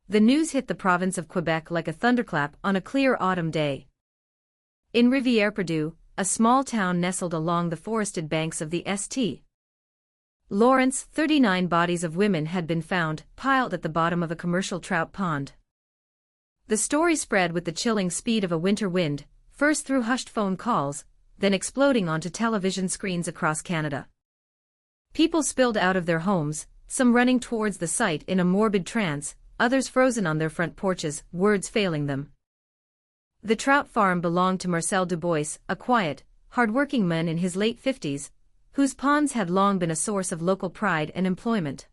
The news hit the province of Quebec like a thunderclap on a clear autumn day. In Rivière-Perdue, a small town nestled along the forested banks of the St. Lawrence, 39 bodies of women had been found, piled at the bottom of a commercial trout pond. The story spread with the chilling speed of a winter wind, first through hushed phone calls, then exploding onto television screens across Canada. People spilled out of their homes, some running towards the site in a morbid trance, others frozen on their front porches, words failing them. The trout farm belonged to Marcel Dubois, a quiet, hard-working man in his late 50s, whose ponds had long been a source of local pride and employment.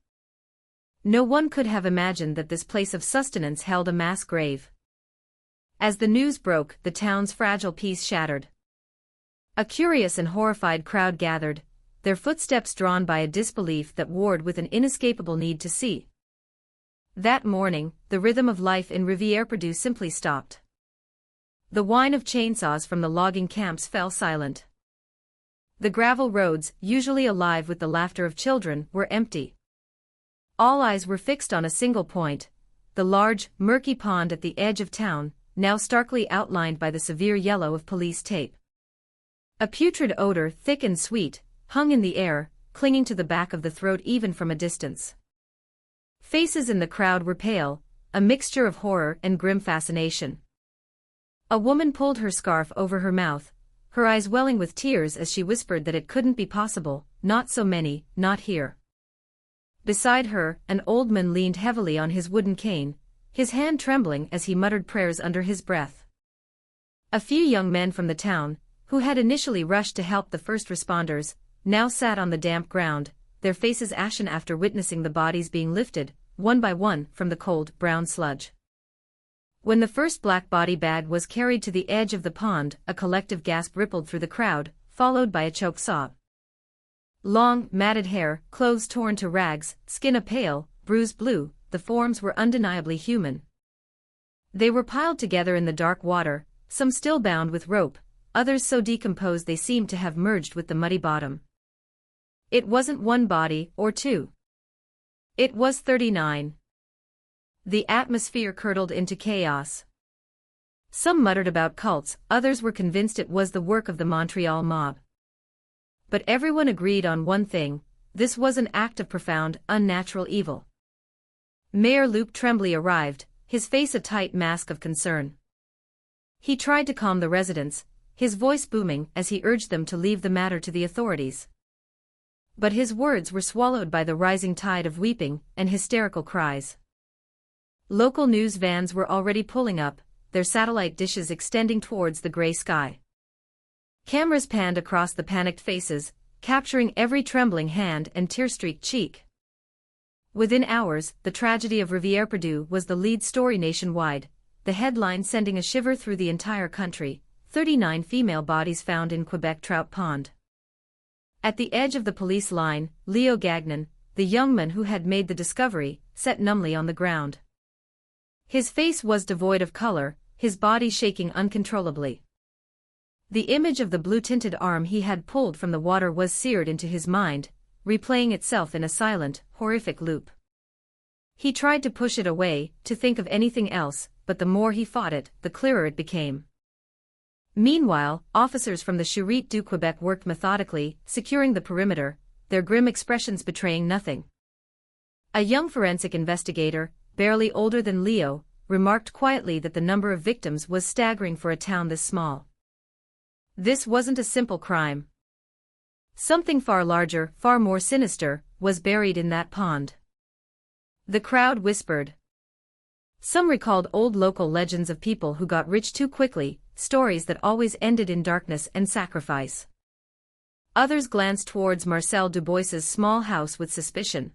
No one could have imagined that this place of sustenance held a mass grave. As the news broke, the town's fragile peace shattered. A curious and horrified crowd gathered, their footsteps drawn by a disbelief that warred with an inescapable need to see. That morning, the rhythm of life in Rivière-Perdue simply stopped. The whine of chainsaws from the logging camps fell silent. The gravel roads, usually alive with the laughter of children, were empty. All eyes were fixed on a single point, the large, murky pond at the edge of town, now starkly outlined by the severe yellow of police tape. A putrid odor, thick and sweet, hung in the air, clinging to the back of the throat even from a distance. Faces in the crowd were pale, a mixture of horror and grim fascination. A woman pulled her scarf over her mouth, her eyes welling with tears as she whispered that it couldn't be possible, not so many, not here. Beside her, an old man leaned heavily on his wooden cane, his hand trembling as he muttered prayers under his breath. A few young men from the town, who had initially rushed to help the first responders, now sat on the damp ground, their faces ashen after witnessing the bodies being lifted, one by one, from the cold, brown sludge. When the first black body bag was carried to the edge of the pond, a collective gasp rippled through the crowd, followed by a choked sob. Long, matted hair, clothes torn to rags, skin a pale, bruised blue, the forms were undeniably human. They were piled together in the dark water, some still bound with rope, others so decomposed they seemed to have merged with the muddy bottom. It wasn't one body, or two. It was 39. The atmosphere curdled into chaos. Some muttered about cults, others were convinced it was the work of the Montreal mob. But everyone agreed on one thing: this was an act of profound, unnatural evil. Mayor Luc Tremblay arrived, his face a tight mask of concern. He tried to calm the residents, his voice booming as he urged them to leave the matter to the authorities. But his words were swallowed by the rising tide of weeping and hysterical cries. Local news vans were already pulling up, their satellite dishes extending towards the gray sky. Cameras panned across the panicked faces, capturing every trembling hand and tear-streaked cheek. Within hours, the tragedy of Rivière-Perdue was the lead story nationwide, the headline sending a shiver through the entire country: 39 female bodies found in Quebec trout pond. At the edge of the police line, Leo Gagnon, the young man who had made the discovery, sat numbly on the ground. His face was devoid of color, his body shaking uncontrollably. The image of the blue-tinted arm he had pulled from the water was seared into his mind, replaying itself in a silent, horrific loop. He tried to push it away, to think of anything else, but the more he fought it, the clearer it became. Meanwhile, officers from the Sûreté du Québec worked methodically, securing the perimeter, their grim expressions betraying nothing. A young forensic investigator, barely older than Leo, remarked quietly that the number of victims was staggering for a town this small. This wasn't a simple crime. Something far larger, far more sinister, was buried in that pond. The crowd whispered. Some recalled old local legends of people who got rich too quickly, stories that always ended in darkness and sacrifice. Others glanced towards Marcel Dubois's small house with suspicion.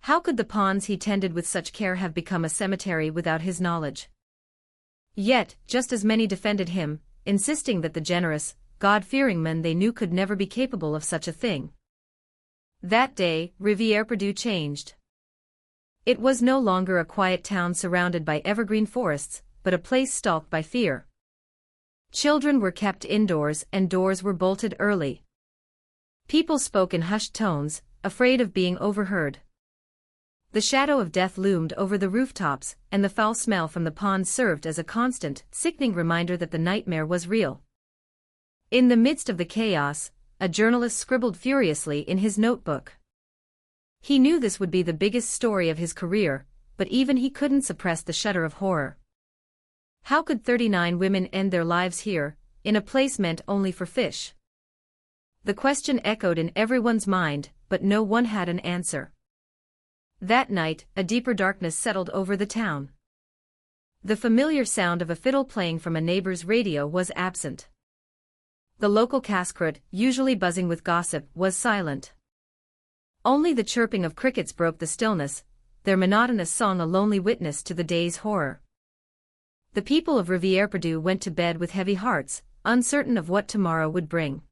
How could the ponds he tended with such care have become a cemetery without his knowledge? Yet, just as many defended him, insisting that the generous, God-fearing man they knew could never be capable of such a thing. That day, Rivière-Perdue changed. It was no longer a quiet town surrounded by evergreen forests, but a place stalked by fear. Children were kept indoors and doors were bolted early. People spoke in hushed tones, afraid of being overheard. The shadow of death loomed over the rooftops, and the foul smell from the pond served as a constant, sickening reminder that the nightmare was real. In the midst of the chaos, a journalist scribbled furiously in his notebook. He knew this would be the biggest story of his career, but even he couldn't suppress the shudder of horror. How could 39 women end their lives here, in a place meant only for fish? The question echoed in everyone's mind, but no one had an answer. That night, a deeper darkness settled over the town. The familiar sound of a fiddle playing from a neighbor's radio was absent. The local caskrut, usually buzzing with gossip, was silent. Only the chirping of crickets broke the stillness, their monotonous song a lonely witness to the day's horror. The people of Rivière-Perdue went to bed with heavy hearts, uncertain of what tomorrow would bring.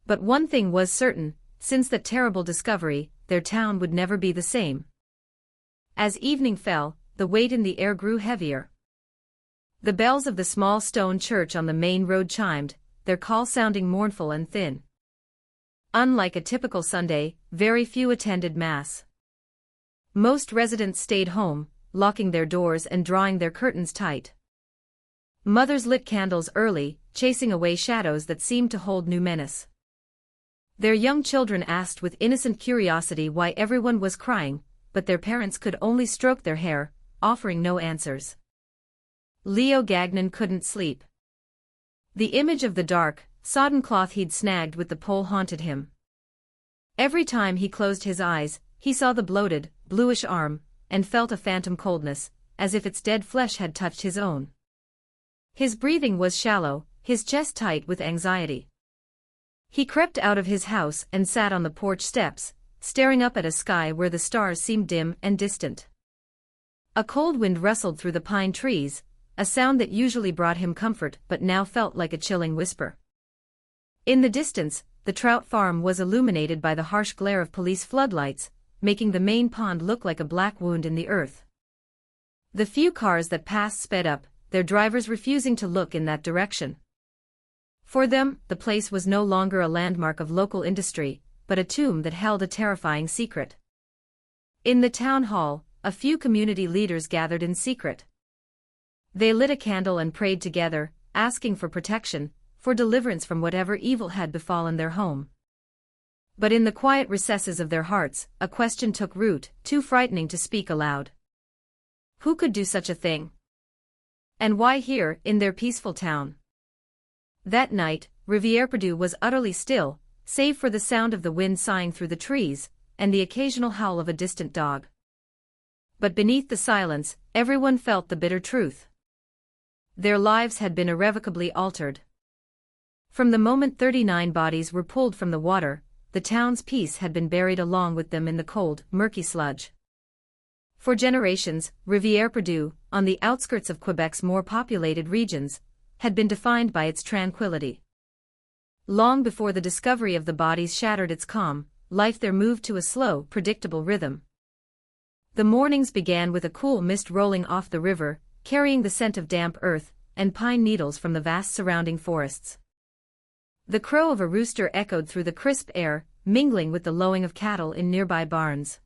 But one thing was certain, since that terrible discovery, their town would never be the same. As evening fell, the weight in the air grew heavier. The bells of the small stone church on the main road chimed, their call sounding mournful and thin. Unlike a typical Sunday, very few attended Mass. Most residents stayed home, locking their doors and drawing their curtains tight. Mothers lit candles early, chasing away shadows that seemed to hold new menace. Their young children asked with innocent curiosity why everyone was crying, but their parents could only stroke their hair, offering no answers. Leo Gagnon couldn't sleep. The image of the dark, sodden cloth he'd snagged with the pole haunted him. Every time he closed his eyes, he saw the bloated, bluish arm, and felt a phantom coldness, as if its dead flesh had touched his own. His breathing was shallow, his chest tight with anxiety. He crept out of his house and sat on the porch steps, staring up at a sky where the stars seemed dim and distant. A cold wind rustled through the pine trees, a sound that usually brought him comfort but now felt like a chilling whisper. In the distance, the trout farm was illuminated by the harsh glare of police floodlights, making the main pond look like a black wound in the earth. The few cars that passed sped up, their drivers refusing to look in that direction. For them, the place was no longer a landmark of local industry, but a tomb that held a terrifying secret. In the town hall, a few community leaders gathered in secret. They lit a candle and prayed together, asking for protection, for deliverance from whatever evil had befallen their home. But in the quiet recesses of their hearts, a question took root, too frightening to speak aloud. Who could do such a thing? And why here, in their peaceful town? That night, Rivière-Perdue was utterly still, save for the sound of the wind sighing through the trees, and the occasional howl of a distant dog. But beneath the silence, everyone felt the bitter truth. Their lives had been irrevocably altered. From the moment 39 bodies were pulled from the water, the town's peace had been buried along with them in the cold, murky sludge. For generations, Rivière-Perdue, on the outskirts of Quebec's more populated regions, had been defined by its tranquility. Long before the discovery of the bodies shattered its calm, life there moved to a slow, predictable rhythm. The mornings began with a cool mist rolling off the river, carrying the scent of damp earth and pine needles from the vast surrounding forests. The crow of a rooster echoed through the crisp air, mingling with the lowing of cattle in nearby barns.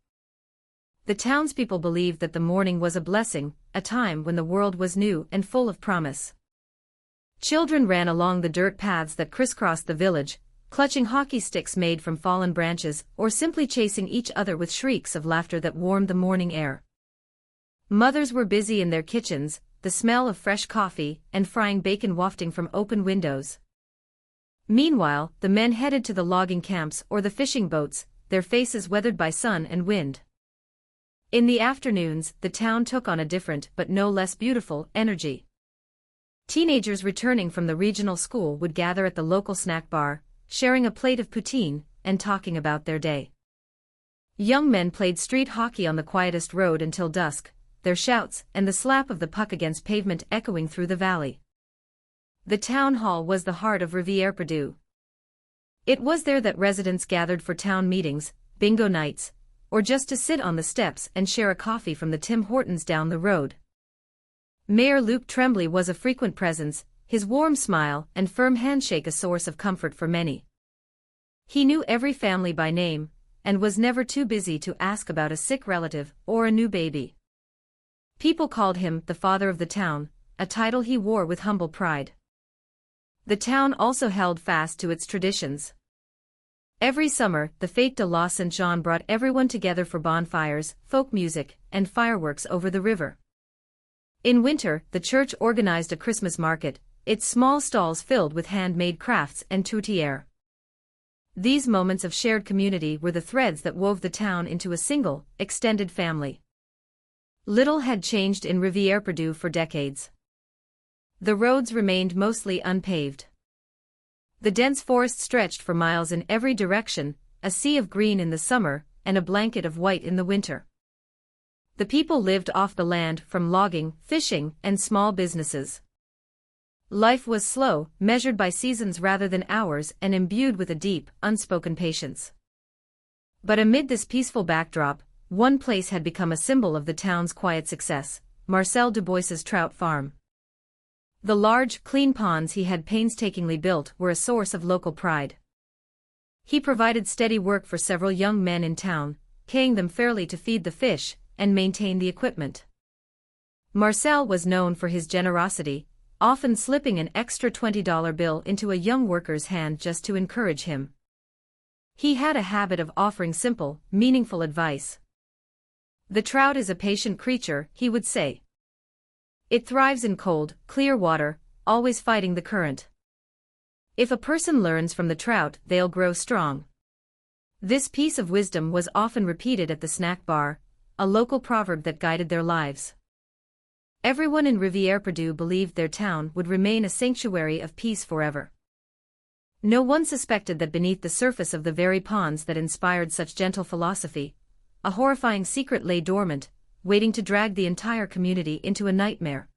The townspeople believed that the morning was a blessing, a time when the world was new and full of promise. Children ran along the dirt paths that crisscrossed the village, clutching hockey sticks made from fallen branches or simply chasing each other with shrieks of laughter that warmed the morning air. Mothers were busy in their kitchens, the smell of fresh coffee and frying bacon wafting from open windows. Meanwhile, the men headed to the logging camps or the fishing boats, their faces weathered by sun and wind. In the afternoons, the town took on a different but no less beautiful energy. Teenagers returning from the regional school would gather at the local snack bar, sharing a plate of poutine and talking about their day. Young men played street hockey on the quietest road until dusk, their shouts and the slap of the puck against pavement echoing through the valley. The town hall was the heart of Rivière-Perdue. It was there that residents gathered for town meetings, bingo nights, or just to sit on the steps and share a coffee from the Tim Hortons down the road. Mayor Luc Tremblay was a frequent presence, his warm smile and firm handshake a source of comfort for many. He knew every family by name, and was never too busy to ask about a sick relative or a new baby. People called him the father of the town, a title he wore with humble pride. The town also held fast to its traditions. Every summer, the Fête de la Saint-Jean brought everyone together for bonfires, folk music, and fireworks over the river. In winter, the church organized a Christmas market, its small stalls filled with handmade crafts and tourtières. These moments of shared community were the threads that wove the town into a single, extended family. Little had changed in Rivière-Perdue for decades. The roads remained mostly unpaved. The dense forest stretched for miles in every direction, a sea of green in the summer, and a blanket of white in the winter. The people lived off the land from logging, fishing, and small businesses. Life was slow, measured by seasons rather than hours, and imbued with a deep, unspoken patience. But amid this peaceful backdrop, one place had become a symbol of the town's quiet success: Marcel Dubois's trout farm. The large, clean ponds he had painstakingly built were a source of local pride. He provided steady work for several young men in town, paying them fairly to feed the fish and maintain the equipment. Marcel was known for his generosity, often slipping an extra $20 bill into a young worker's hand just to encourage him. He had a habit of offering simple, meaningful advice. "The trout is a patient creature," he would say. "It thrives in cold, clear water, always fighting the current. If a person learns from the trout, they'll grow strong." This piece of wisdom was often repeated at the snack bar, a local proverb that guided their lives. Everyone in Rivière-Perdue believed their town would remain a sanctuary of peace forever. No one suspected that beneath the surface of the very ponds that inspired such gentle philosophy, a horrifying secret lay dormant, waiting to drag the entire community into a nightmare.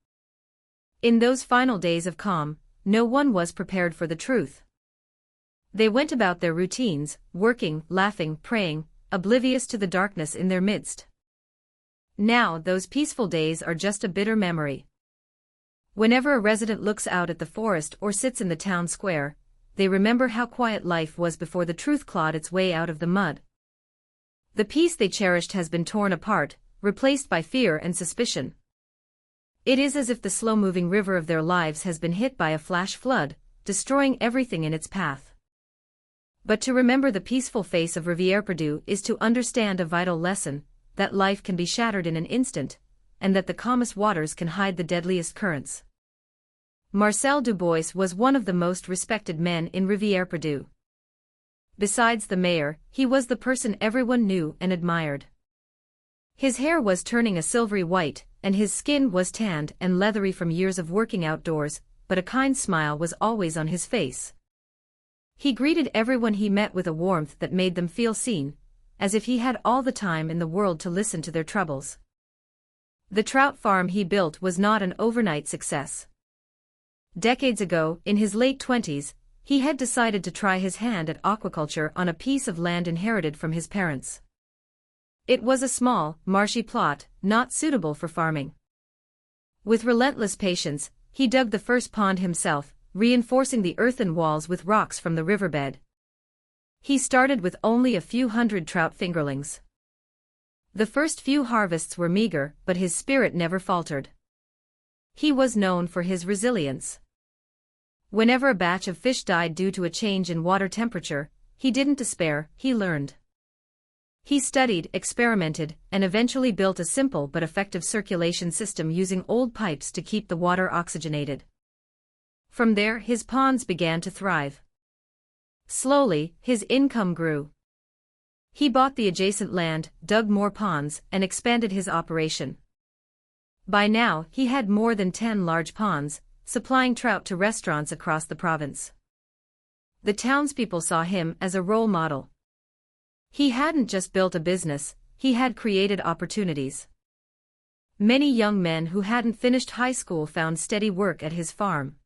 In those final days of calm, no one was prepared for the truth. They went about their routines, working, laughing, praying, oblivious to the darkness in their midst. Now those peaceful days are just a bitter memory. Whenever a resident looks out at the forest or sits in the town square, they remember how quiet life was before the truth clawed its way out of the mud. The peace they cherished has been torn apart, replaced by fear and suspicion. It is as if the slow-moving river of their lives has been hit by a flash flood, destroying everything in its path. But to remember the peaceful face of Rivière-Perdue is to understand a vital lesson, that life can be shattered in an instant, and that the calmest waters can hide the deadliest currents. Marcel Dubois was one of the most respected men in Rivière-Perdue. Besides the mayor, he was the person everyone knew and admired. His hair was turning a silvery white, and his skin was tanned and leathery from years of working outdoors, but a kind smile was always on his face. He greeted everyone he met with a warmth that made them feel seen, as if he had all the time in the world to listen to their troubles. The trout farm he built was not an overnight success. Decades ago, in his late 20s, he had decided to try his hand at aquaculture on a piece of land inherited from his parents. It was a small, marshy plot, not suitable for farming. With relentless patience, he dug the first pond himself, reinforcing the earthen walls with rocks from the riverbed. He started with only a few hundred trout fingerlings. The first few harvests were meager, but his spirit never faltered. He was known for his resilience. Whenever a batch of fish died due to a change in water temperature, he didn't despair, he learned. He studied, experimented, and eventually built a simple but effective circulation system using old pipes to keep the water oxygenated. From there, his ponds began to thrive. Slowly, his income grew. He bought the adjacent land, dug more ponds, and expanded his operation. By now, he had more than 10 large ponds, supplying trout to restaurants across the province. The townspeople saw him as a role model. He hadn't just built a business, he had created opportunities. Many young men who hadn't finished high school found steady work at his farm.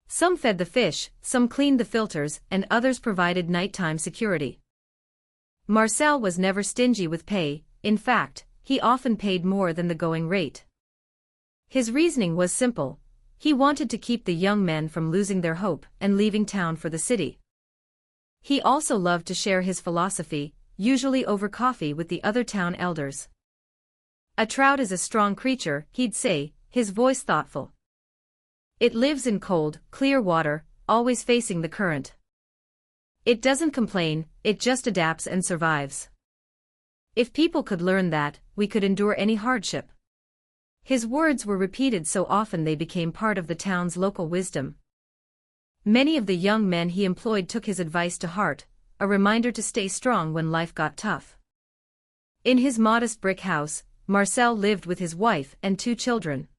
Some fed the fish, some cleaned the filters, and others provided nighttime security. Marcel was never stingy with pay, in fact, he often paid more than the going rate. His reasoning was simple: he wanted to keep the young men from losing their hope and leaving town for the city. He also loved to share his philosophy: usually over coffee with the other town elders. "A trout is a strong creature," he'd say, his voice thoughtful. "It lives in cold, clear water, always facing the current. It doesn't complain, it just adapts and survives. If people could learn that, we could endure any hardship." His words were repeated so often they became part of the town's local wisdom. Many of the young men he employed took his advice to heart, a reminder to stay strong when life got tough. In his modest brick house, Marcel lived with his wife and 2 children.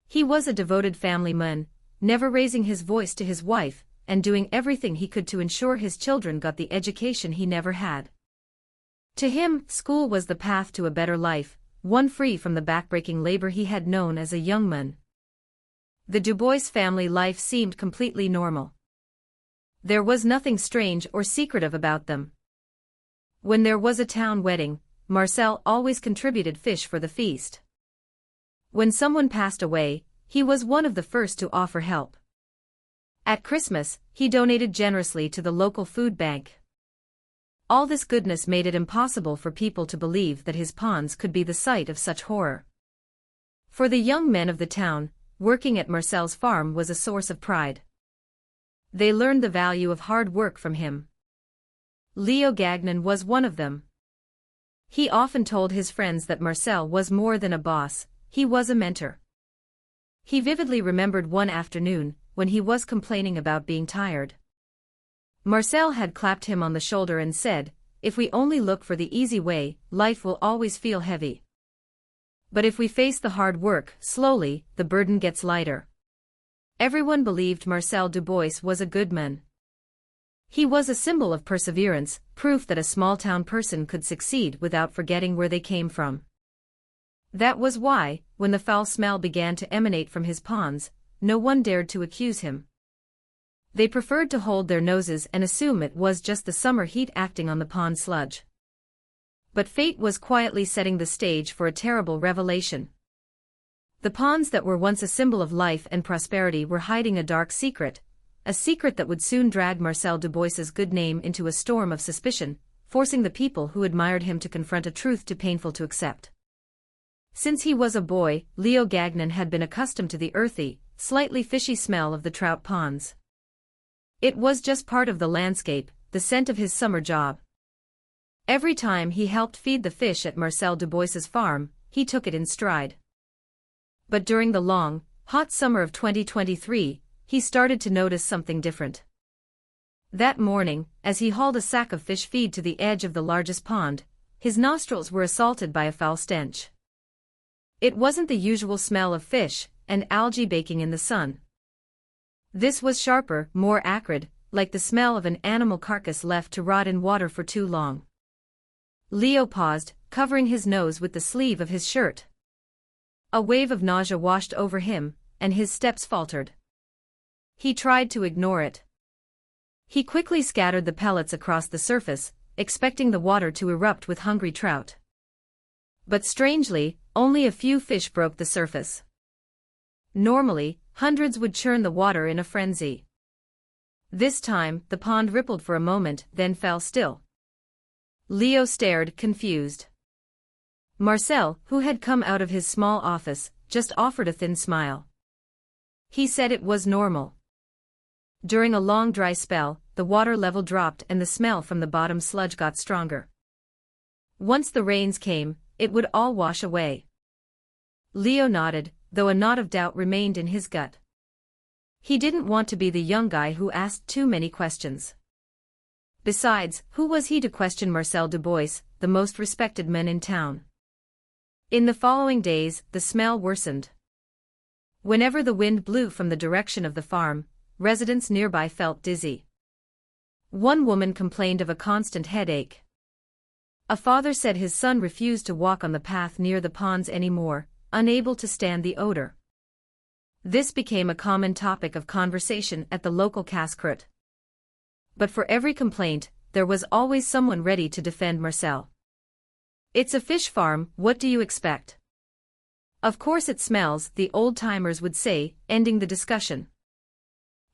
He was a devoted family man, never raising his voice to his wife, and doing everything he could to ensure his children got the education he never had. To him, school was the path to a better life, one free from the backbreaking labor he had known as a young man. The Dubois family life seemed completely normal. There was nothing strange or secretive about them. When there was a town wedding, Marcel always contributed fish for the feast. When someone passed away, he was one of the first to offer help. At Christmas, he donated generously to the local food bank. All this goodness made it impossible for people to believe that his ponds could be the site of such horror. For the young men of the town, working at Marcel's farm was a source of pride. They learned the value of hard work from him. Leo Gagnon was one of them. He often told his friends that Marcel was more than a boss, he was a mentor. He vividly remembered one afternoon, when he was complaining about being tired. Marcel had clapped him on the shoulder and said, "If we only look for the easy way, life will always feel heavy. But if we face the hard work, slowly, the burden gets lighter." Everyone believed Marcel Dubois was a good man. He was a symbol of perseverance, proof that a small-town person could succeed without forgetting where they came from. That was why, when the foul smell began to emanate from his ponds, no one dared to accuse him. They preferred to hold their noses and assume it was just the summer heat acting on the pond sludge. But fate was quietly setting the stage for a terrible revelation. The ponds that were once a symbol of life and prosperity were hiding a dark secret, a secret that would soon drag Marcel Dubois's good name into a storm of suspicion, forcing the people who admired him to confront a truth too painful to accept. Since he was a boy, Leo Gagnon had been accustomed to the earthy, slightly fishy smell of the trout ponds. It was just part of the landscape, the scent of his summer job. Every time he helped feed the fish at Marcel Dubois's farm, he took it in stride. But during the long, hot summer of 2023, he started to notice something different. That morning, as he hauled a sack of fish feed to the edge of the largest pond, his nostrils were assaulted by a foul stench. It wasn't the usual smell of fish and algae baking in the sun. This was sharper, more acrid, like the smell of an animal carcass left to rot in water for too long. Leo paused, covering his nose with the sleeve of his shirt. A wave of nausea washed over him, and his steps faltered. He tried to ignore it. He quickly scattered the pellets across the surface, expecting the water to erupt with hungry trout. But strangely, only a few fish broke the surface. Normally, hundreds would churn the water in a frenzy. This time, the pond rippled for a moment, then fell still. Leo stared, confused. Marcel, who had come out of his small office, just offered a thin smile. He said it was normal. During a long dry spell, the water level dropped and the smell from the bottom sludge got stronger. Once the rains came, it would all wash away. Leo nodded, though a knot of doubt remained in his gut. He didn't want to be the young guy who asked too many questions. Besides, who was he to question Marcel Dubois, the most respected man in town? In the following days, the smell worsened. Whenever the wind blew from the direction of the farm, residents nearby felt dizzy. One woman complained of a constant headache. A father said his son refused to walk on the path near the ponds anymore, unable to stand the odor. This became a common topic of conversation at the local casse-croûte. But for every complaint, there was always someone ready to defend Marcel. "It's a fish farm, what do you expect?" "Of course it smells," the old-timers would say, ending the discussion.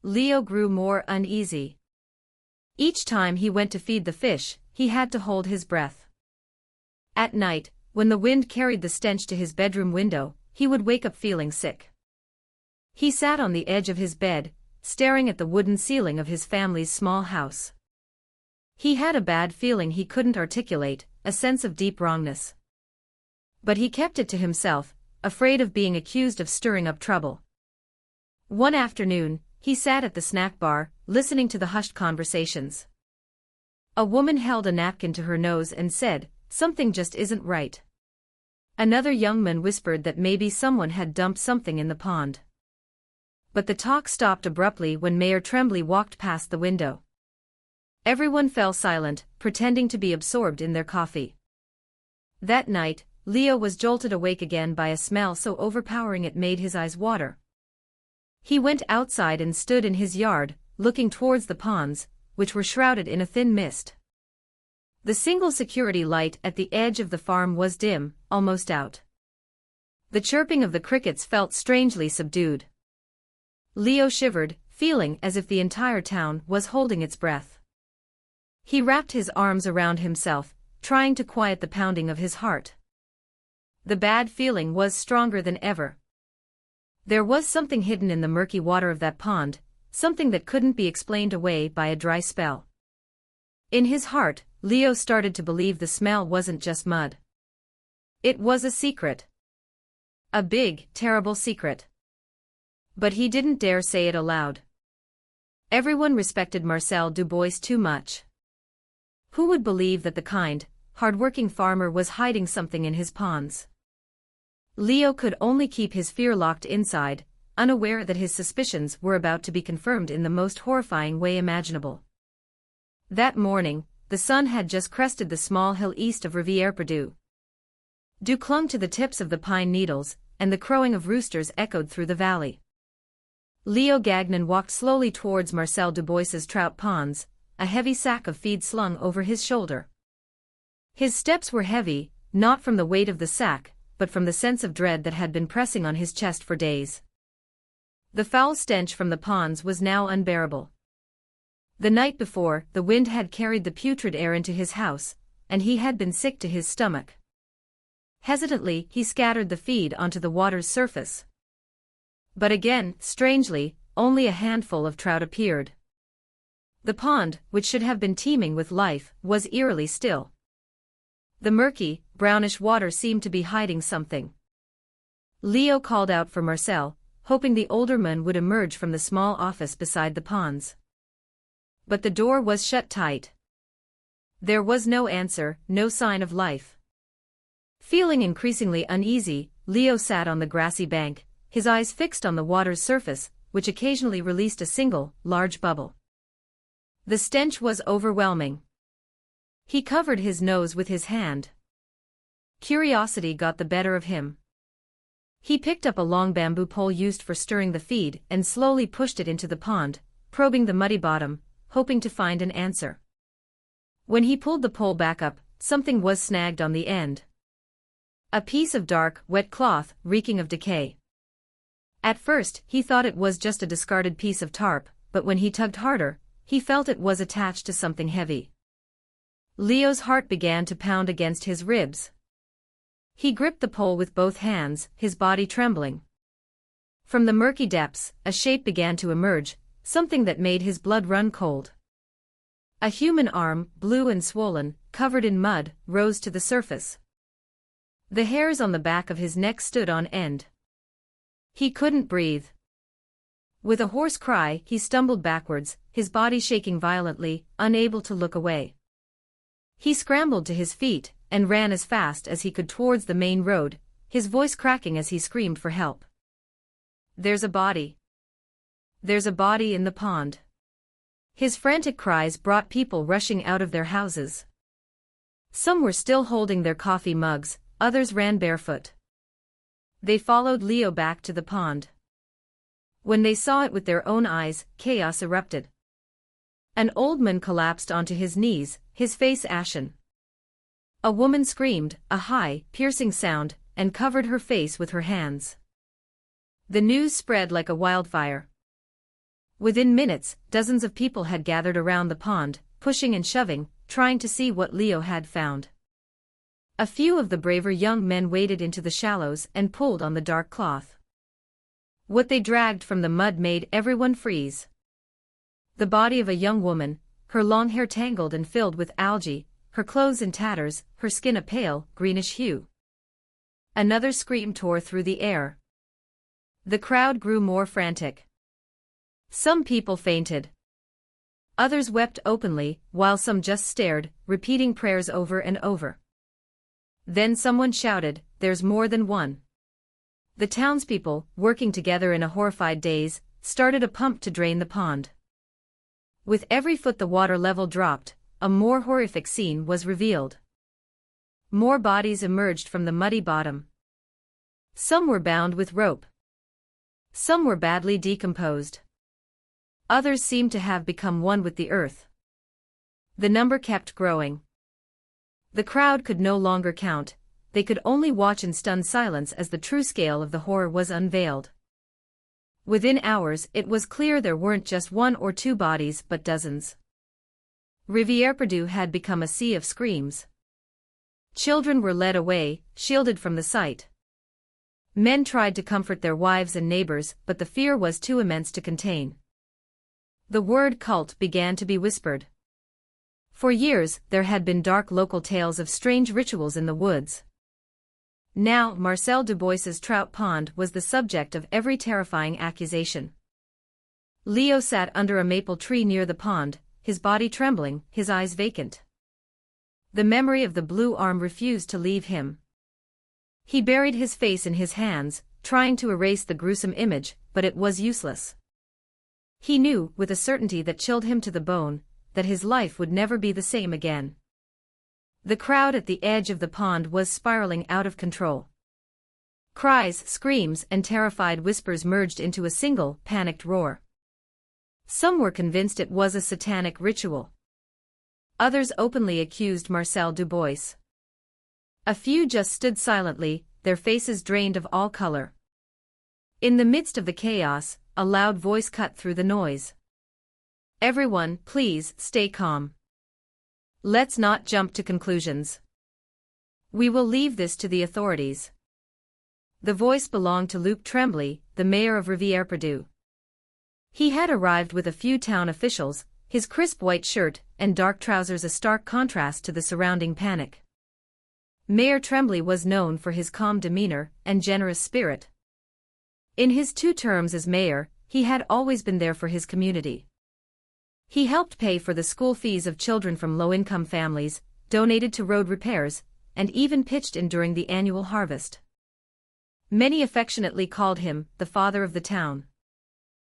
Leo grew more uneasy. Each time he went to feed the fish, he had to hold his breath. At night, when the wind carried the stench to his bedroom window, he would wake up feeling sick. He sat on the edge of his bed, staring at the wooden ceiling of his family's small house. He had a bad feeling he couldn't articulate, a sense of deep wrongness. But he kept it to himself, afraid of being accused of stirring up trouble. One afternoon, he sat at the snack bar, listening to the hushed conversations. A woman held a napkin to her nose and said, "Something just isn't right." Another young man whispered that maybe someone had dumped something in the pond. But the talk stopped abruptly when Mayor Tremblay walked past the window. Everyone fell silent, pretending to be absorbed in their coffee. That night, Leo was jolted awake again by a smell so overpowering it made his eyes water. He went outside and stood in his yard, looking towards the ponds, which were shrouded in a thin mist. The single security light at the edge of the farm was dim, almost out. The chirping of the crickets felt strangely subdued. Leo shivered, feeling as if the entire town was holding its breath. He wrapped his arms around himself, trying to quiet the pounding of his heart. The bad feeling was stronger than ever. There was something hidden in the murky water of that pond, something that couldn't be explained away by a dry spell. In his heart, Leo started to believe the smell wasn't just mud. It was a secret. A big, terrible secret. But he didn't dare say it aloud. Everyone respected Marcel Dubois too much. Who would believe that the kind, hard-working farmer was hiding something in his ponds? Leo could only keep his fear locked inside, unaware that his suspicions were about to be confirmed in the most horrifying way imaginable. That morning, the sun had just crested the small hill east of Rivière-Perdue. Dew clung to the tips of the pine needles, and the crowing of roosters echoed through the valley. Leo Gagnon walked slowly towards Marcel Dubois's trout ponds, a heavy sack of feed slung over his shoulder. His steps were heavy, not from the weight of the sack, but from the sense of dread that had been pressing on his chest for days. The foul stench from the ponds was now unbearable. The night before, the wind had carried the putrid air into his house, and he had been sick to his stomach. Hesitantly, he scattered the feed onto the water's surface. But again, strangely, only a handful of trout appeared. The pond, which should have been teeming with life, was eerily still. The murky, brownish water seemed to be hiding something. Leo called out for Marcel, hoping the older man would emerge from the small office beside the ponds. But the door was shut tight. There was no answer, no sign of life. Feeling increasingly uneasy, Leo sat on the grassy bank, his eyes fixed on the water's surface, which occasionally released a single, large bubble. The stench was overwhelming. He covered his nose with his hand. Curiosity got the better of him. He picked up a long bamboo pole used for stirring the feed and slowly pushed it into the pond, probing the muddy bottom, hoping to find an answer. When he pulled the pole back up, something was snagged on the end. A piece of dark, wet cloth, reeking of decay. At first, he thought it was just a discarded piece of tarp, but when he tugged harder, he felt it was attached to something heavy. Leo's heart began to pound against his ribs. He gripped the pole with both hands, his body trembling. From the murky depths, a shape began to emerge, something that made his blood run cold. A human arm, blue and swollen, covered in mud, rose to the surface. The hairs on the back of his neck stood on end. He couldn't breathe. With a hoarse cry, he stumbled backwards, his body shaking violently, unable to look away. He scrambled to his feet, and ran as fast as he could towards the main road, his voice cracking as he screamed for help. "There's a body. There's a body in the pond." His frantic cries brought people rushing out of their houses. Some were still holding their coffee mugs, others ran barefoot. They followed Leo back to the pond. When they saw it with their own eyes, chaos erupted. An old man collapsed onto his knees, his face ashen. A woman screamed, a high, piercing sound, and covered her face with her hands. The news spread like a wildfire. Within minutes, dozens of people had gathered around the pond, pushing and shoving, trying to see what Leo had found. A few of the braver young men waded into the shallows and pulled on the dark cloth. What they dragged from the mud made everyone freeze. The body of a young woman, her long hair tangled and filled with algae, her clothes in tatters, her skin a pale, greenish hue. Another scream tore through the air. The crowd grew more frantic. Some people fainted. Others wept openly, while some just stared, repeating prayers over and over. Then someone shouted, "There's more than one." The townspeople, working together in a horrified daze, started a pump to drain the pond. With every foot the water level dropped, a more horrific scene was revealed. More bodies emerged from the muddy bottom. Some were bound with rope. Some were badly decomposed. Others seemed to have become one with the earth. The number kept growing. The crowd could no longer count, they could only watch in stunned silence as the true scale of the horror was unveiled. Within hours it was clear there weren't just one or two bodies but dozens. Rivière-Perdue had become a sea of screams. Children were led away, shielded from the sight. Men tried to comfort their wives and neighbors, but the fear was too immense to contain. The word cult began to be whispered. For years, there had been dark local tales of strange rituals in the woods. Now, Marcel Dubois's trout pond was the subject of every terrifying accusation. Leo sat under a maple tree near the pond, his body trembling, his eyes vacant. The memory of the blue arm refused to leave him. He buried his face in his hands, trying to erase the gruesome image, but it was useless. He knew, with a certainty that chilled him to the bone, that his life would never be the same again. The crowd at the edge of the pond was spiraling out of control. Cries, screams, and terrified whispers merged into a single, panicked roar. Some were convinced it was a satanic ritual. Others openly accused Marcel Dubois. A few just stood silently, their faces drained of all color. In the midst of the chaos, a loud voice cut through the noise. "Everyone, please, stay calm. Let's not jump to conclusions. We will leave this to the authorities." The voice belonged to Luc Tremblay, the mayor of Rivière-Perdue. He had arrived with a few town officials, his crisp white shirt and dark trousers a stark contrast to the surrounding panic. Mayor Tremblay was known for his calm demeanor and generous spirit. In his 2 terms as mayor, he had always been there for his community. He helped pay for the school fees of children from low-income families, donated to road repairs, and even pitched in during the annual harvest. Many affectionately called him the father of the town.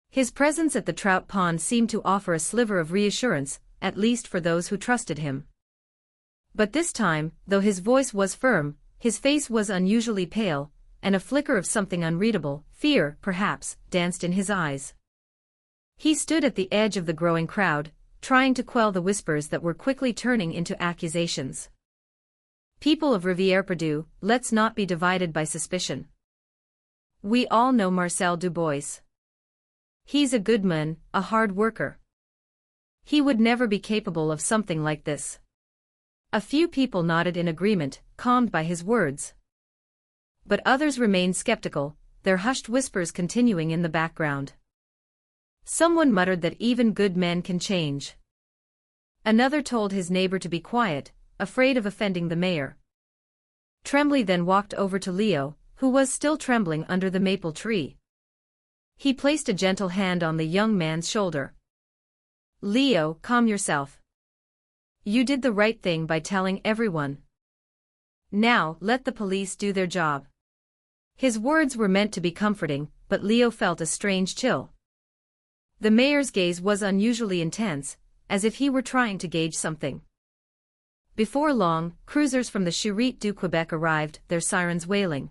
His presence at the trout pond seemed to offer a sliver of reassurance, at least for those who trusted him. But this time, though his voice was firm, his face was unusually pale, and a flicker of something unreadable, fear, perhaps, danced in his eyes. He stood at the edge of the growing crowd, trying to quell the whispers that were quickly turning into accusations. "People of Rivière-Perdue, let's not be divided by suspicion. We all know Marcel Dubois. He's a good man, a hard worker. He would never be capable of something like this." A few people nodded in agreement, calmed by his words. But others remained skeptical, their hushed whispers continuing in the background. Someone muttered that even good men can change. Another told his neighbor to be quiet, afraid of offending the mayor. Tremblay then walked over to Leo, who was still trembling under the maple tree. He placed a gentle hand on the young man's shoulder. "Leo, calm yourself. You did the right thing by telling everyone. Now, let the police do their job." His words were meant to be comforting, but Leo felt a strange chill. The mayor's gaze was unusually intense, as if he were trying to gauge something. Before long, cruisers from the Sûreté du Québec arrived, their sirens wailing.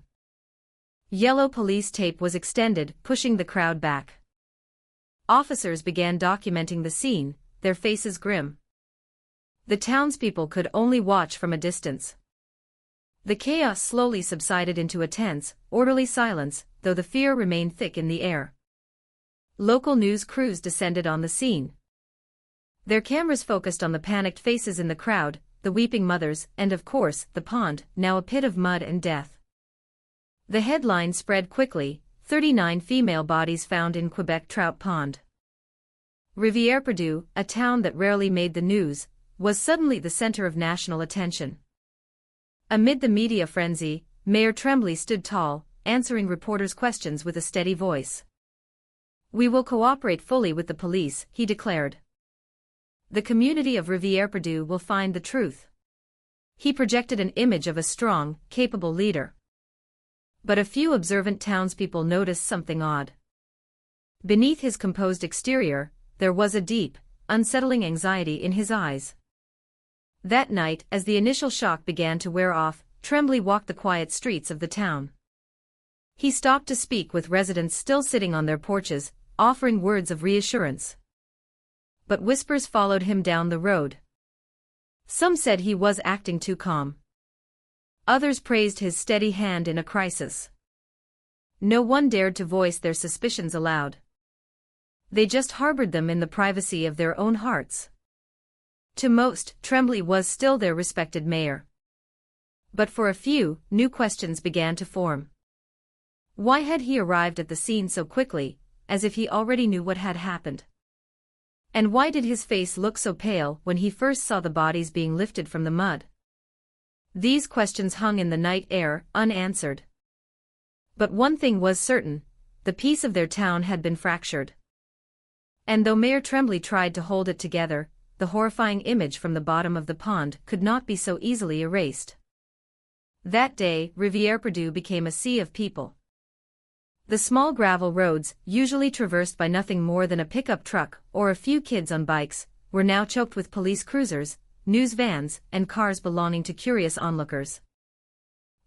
Yellow police tape was extended, pushing the crowd back. Officers began documenting the scene, their faces grim. The townspeople could only watch from a distance. The chaos slowly subsided into a tense, orderly silence, though the fear remained thick in the air. Local news crews descended on the scene. Their cameras focused on the panicked faces in the crowd, the weeping mothers, and of course, the pond, now a pit of mud and death. The headline spread quickly: 39 female bodies found in Quebec trout pond. Rivière-Perdue, a town that rarely made the news, was suddenly the center of national attention. Amid the media frenzy, Mayor Tremblay stood tall, answering reporters' questions with a steady voice. "We will cooperate fully with the police," he declared. "The community of Rivière-Perdue will find the truth." He projected an image of a strong, capable leader. But a few observant townspeople noticed something odd. Beneath his composed exterior, there was a deep, unsettling anxiety in his eyes. That night, as the initial shock began to wear off, Tremblay walked the quiet streets of the town. He stopped to speak with residents still sitting on their porches, offering words of reassurance. But whispers followed him down the road. Some said he was acting too calm. Others praised his steady hand in a crisis. No one dared to voice their suspicions aloud. They just harbored them in the privacy of their own hearts. To most, Tremblay was still their respected mayor. But for a few, new questions began to form. Why had he arrived at the scene so quickly, as if he already knew what had happened? And why did his face look so pale when he first saw the bodies being lifted from the mud? These questions hung in the night air, unanswered. But one thing was certain: the peace of their town had been fractured. And though Mayor Tremblay tried to hold it together, the horrifying image from the bottom of the pond could not be so easily erased. That day, Rivière-Perdue became a sea of people. The small gravel roads, usually traversed by nothing more than a pickup truck or a few kids on bikes, were now choked with police cruisers, news vans, and cars belonging to curious onlookers.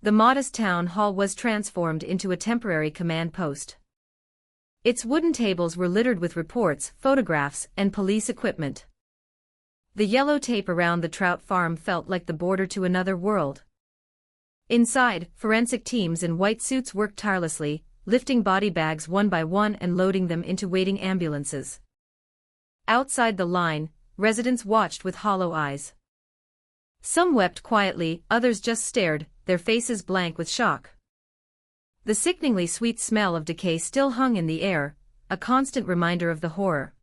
The modest town hall was transformed into a temporary command post. Its wooden tables were littered with reports, photographs, and police equipment. The yellow tape around the trout farm felt like the border to another world. Inside, forensic teams in white suits worked tirelessly, lifting body bags one by one and loading them into waiting ambulances. Outside the line, residents watched with hollow eyes. Some wept quietly, others just stared, their faces blank with shock. The sickeningly sweet smell of decay still hung in the air, a constant reminder of the horror.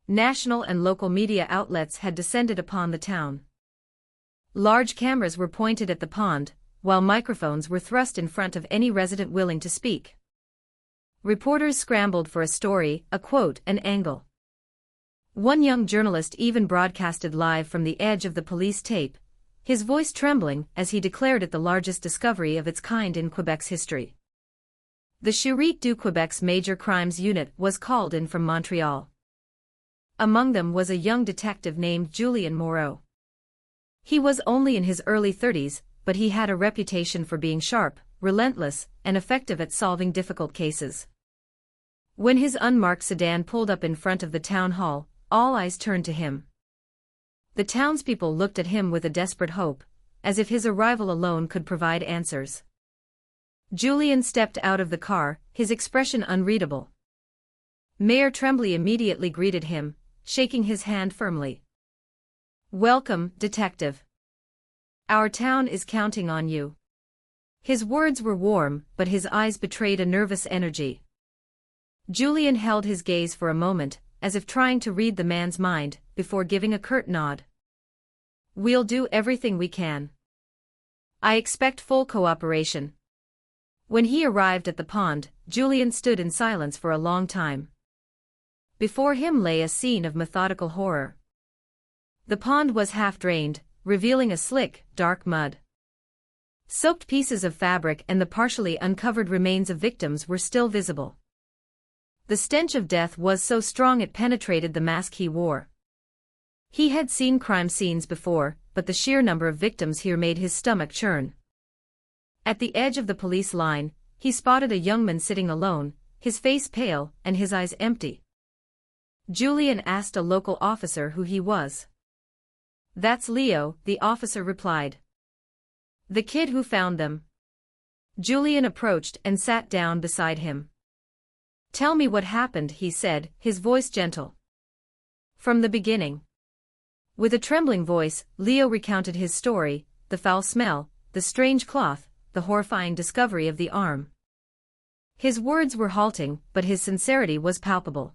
National and local media outlets had descended upon the town. Large cameras were pointed at the pond, while microphones were thrust in front of any resident willing to speak. Reporters scrambled for a story, a quote, an angle. One young journalist even broadcasted live from the edge of the police tape, his voice trembling as he declared it the largest discovery of its kind in Quebec's history. The Sûreté du Québec's Major Crimes Unit was called in from Montreal. Among them was a young detective named Julien Moreau. He was only in his early 30s, but he had a reputation for being sharp, relentless, and effective at solving difficult cases. When his unmarked sedan pulled up in front of the town hall, all eyes turned to him. The townspeople looked at him with a desperate hope, as if his arrival alone could provide answers. Julien stepped out of the car, his expression unreadable. Mayor Tremblay immediately greeted him, shaking his hand firmly. "Welcome, detective. Our town is counting on you." His words were warm, but his eyes betrayed a nervous energy. Julien held his gaze for a moment, as if trying to read the man's mind, before giving a curt nod. "We'll do everything we can. I expect full cooperation." When he arrived at the pond, Julien stood in silence for a long time. Before him lay a scene of methodical horror. The pond was half-drained, revealing a slick, dark mud. Soaked pieces of fabric and the partially uncovered remains of victims were still visible. The stench of death was so strong it penetrated the mask he wore. He had seen crime scenes before, but the sheer number of victims here made his stomach churn. At the edge of the police line, he spotted a young man sitting alone, his face pale and his eyes empty. Julien asked a local officer who he was. "That's Leo," the officer replied. "The kid who found them." Julien approached and sat down beside him. "Tell me what happened," he said, his voice gentle. From the beginning. With a trembling voice, Leo recounted his story, the foul smell, the strange cloth, the horrifying discovery of the arm. His words were halting, but his sincerity was palpable.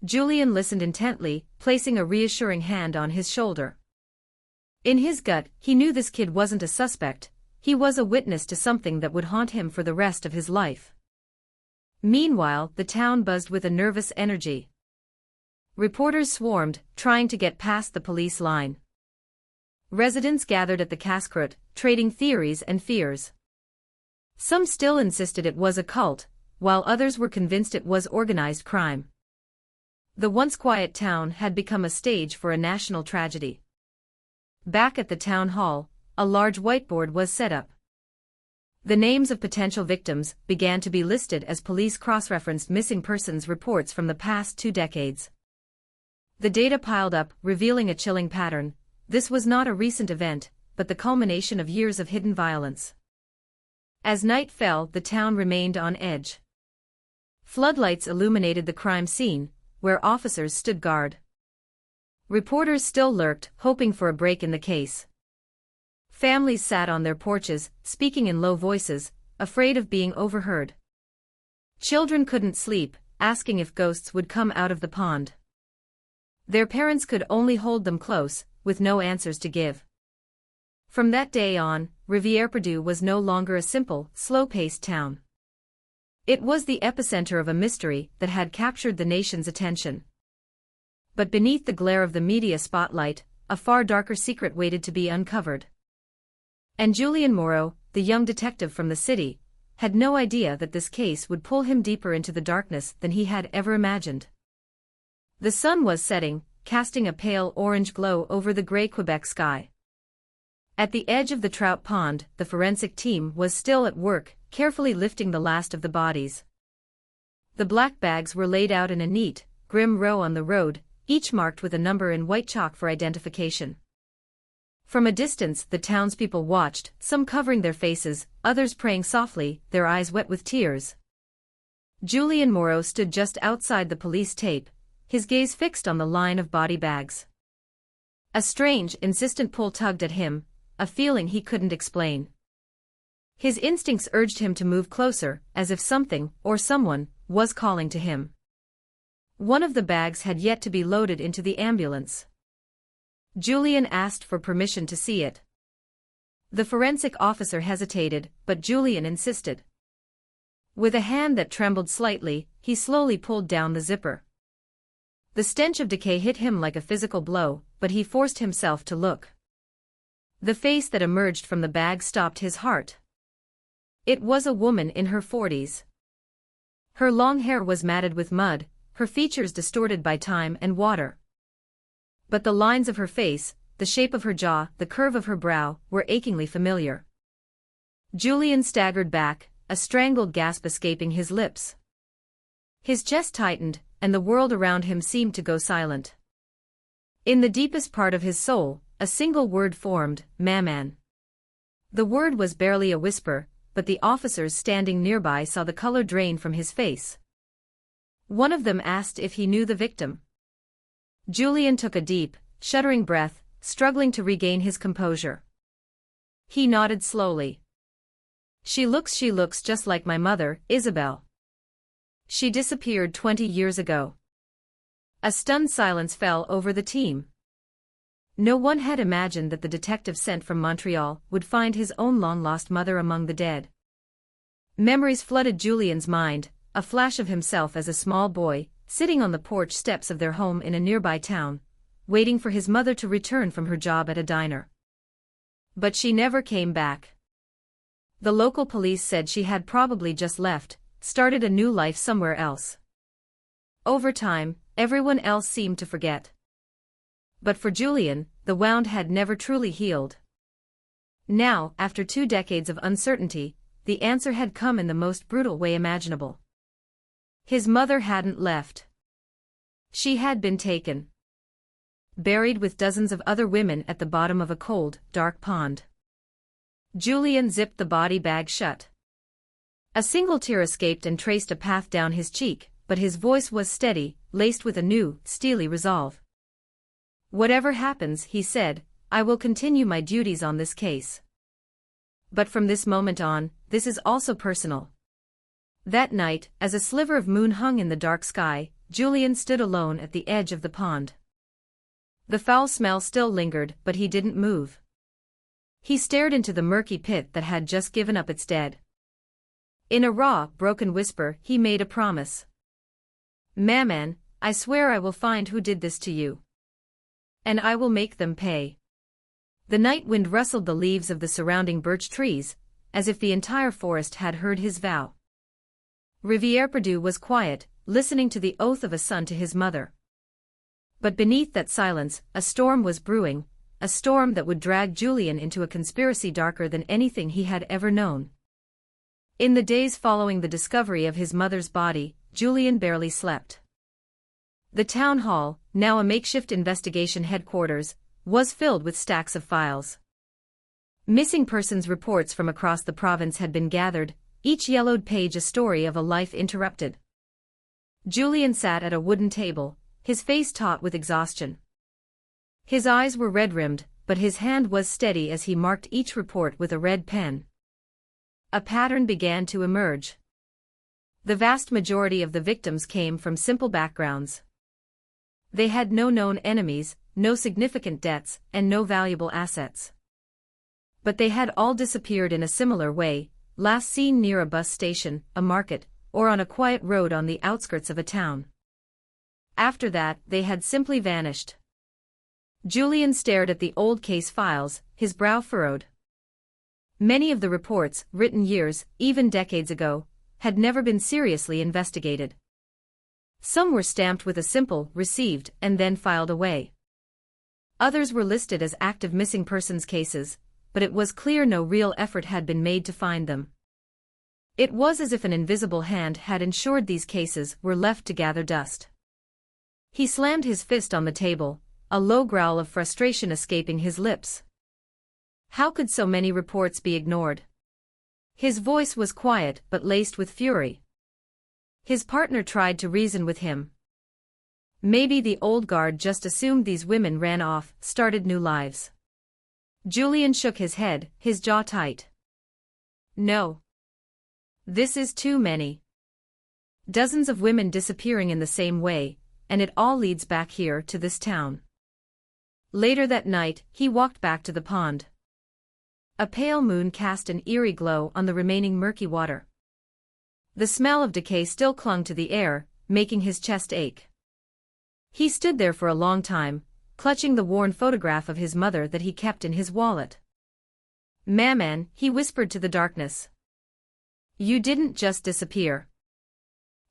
Julian listened intently, placing a reassuring hand on his shoulder. In his gut, he knew this kid wasn't a suspect, he was a witness to something that would haunt him for the rest of his life. Meanwhile, the town buzzed with a nervous energy. Reporters swarmed, trying to get past the police line. Residents gathered at the caskrut, trading theories and fears. Some still insisted it was a cult, while others were convinced it was organized crime. The once quiet town had become a stage for a national tragedy. Back at the town hall, a large whiteboard was set up. The names of potential victims began to be listed as police cross-referenced missing persons reports from the past 2 decades. The data piled up, revealing a chilling pattern. This was not a recent event, but the culmination of years of hidden violence. As night fell, the town remained on edge. Floodlights illuminated the crime scene, where officers stood guard. Reporters still lurked, hoping for a break in the case. Families sat on their porches, speaking in low voices, afraid of being overheard. Children couldn't sleep, asking if ghosts would come out of the pond. Their parents could only hold them close, with no answers to give. From that day on, Rivière-Perdue was no longer a simple, slow-paced town. It was the epicenter of a mystery that had captured the nation's attention. But beneath the glare of the media spotlight, a far darker secret waited to be uncovered. And Julian Moreau, the young detective from the city, had no idea that this case would pull him deeper into the darkness than he had ever imagined. The sun was setting, casting a pale orange glow over the gray Quebec sky. At the edge of the trout pond, the forensic team was still at work, carefully lifting the last of the bodies. The black bags were laid out in a neat, grim row on the road, each marked with a number in white chalk for identification. From a distance, the townspeople watched, some covering their faces, others praying softly, their eyes wet with tears. Julian Moreau stood just outside the police tape, his gaze fixed on the line of body bags. A strange, insistent pull tugged at him, a feeling he couldn't explain. His instincts urged him to move closer, as if something, or someone, was calling to him. One of the bags had yet to be loaded into the ambulance. Julian asked for permission to see it. The forensic officer hesitated, but Julian insisted. With a hand that trembled slightly, he slowly pulled down the zipper. The stench of decay hit him like a physical blow, but he forced himself to look. The face that emerged from the bag stopped his heart. It was a woman in her 40s. Her long hair was matted with mud, her features distorted by time and water. But the lines of her face, the shape of her jaw, the curve of her brow, were achingly familiar. Julian staggered back, a strangled gasp escaping his lips. His chest tightened, and the world around him seemed to go silent. In the deepest part of his soul, a single word formed, "Maman." The word was barely a whisper, but the officers standing nearby saw the color drain from his face. One of them asked if he knew the victim. Julian took a deep, shuddering breath, struggling to regain his composure. He nodded slowly. She looks just like my mother, Isabel. She disappeared 20 years ago." A stunned silence fell over the team. No one had imagined that the detective sent from Montreal would find his own long-lost mother among the dead. Memories flooded Julian's mind, a flash of himself as a small boy, sitting on the porch steps of their home in a nearby town, waiting for his mother to return from her job at a diner. But she never came back. The local police said she had probably just left, started a new life somewhere else. Over time, everyone else seemed to forget. But for Julian, the wound had never truly healed. Now, after 2 decades of uncertainty, the answer had come in the most brutal way imaginable. His mother hadn't left. She had been taken. Buried with dozens of other women at the bottom of a cold, dark pond. Julian zipped the body bag shut. A single tear escaped and traced a path down his cheek, but his voice was steady, laced with a new, steely resolve. "Whatever happens," he said, "I will continue my duties on this case. But from this moment on, this is also personal." That night, as a sliver of moon hung in the dark sky, Julian stood alone at the edge of the pond. The foul smell still lingered, but he didn't move. He stared into the murky pit that had just given up its dead. In a raw, broken whisper, he made a promise. "Maman, I swear I will find who did this to you. And I will make them pay." The night wind rustled the leaves of the surrounding birch trees, as if the entire forest had heard his vow. Rivière-Perdu was quiet, listening to the oath of a son to his mother. But beneath that silence, a storm was brewing, a storm that would drag Julian into a conspiracy darker than anything he had ever known. In the days following the discovery of his mother's body, Julian barely slept. The town hall, now a makeshift investigation headquarters, was filled with stacks of files. Missing persons reports from across the province had been gathered, each yellowed page a story of a life interrupted. Julian sat at a wooden table, his face taut with exhaustion. His eyes were red-rimmed, but his hand was steady as he marked each report with a red pen. A pattern began to emerge. The vast majority of the victims came from simple backgrounds. They had no known enemies, no significant debts, and no valuable assets. But they had all disappeared in a similar way, last seen near a bus station, a market, or on a quiet road on the outskirts of a town. After that, they had simply vanished. Julian stared at the old case files, his brow furrowed. Many of the reports, written years, even decades ago, had never been seriously investigated. Some were stamped with a simple "received" and then filed away. Others were listed as active missing persons cases, but it was clear no real effort had been made to find them. It was as if an invisible hand had ensured these cases were left to gather dust. He slammed his fist on the table, a low growl of frustration escaping his lips. How could so many reports be ignored? His voice was quiet but laced with fury. His partner tried to reason with him. Maybe the old guard just assumed these women ran off, started new lives. Julian shook his head, his jaw tight. "No. This is too many. Dozens of women disappearing in the same way, and it all leads back here to this town." Later that night, he walked back to the pond. A pale moon cast an eerie glow on the remaining murky water. The smell of decay still clung to the air, making his chest ache. He stood there for a long time, clutching the worn photograph of his mother that he kept in his wallet. "Maman," he whispered to the darkness. "You didn't just disappear.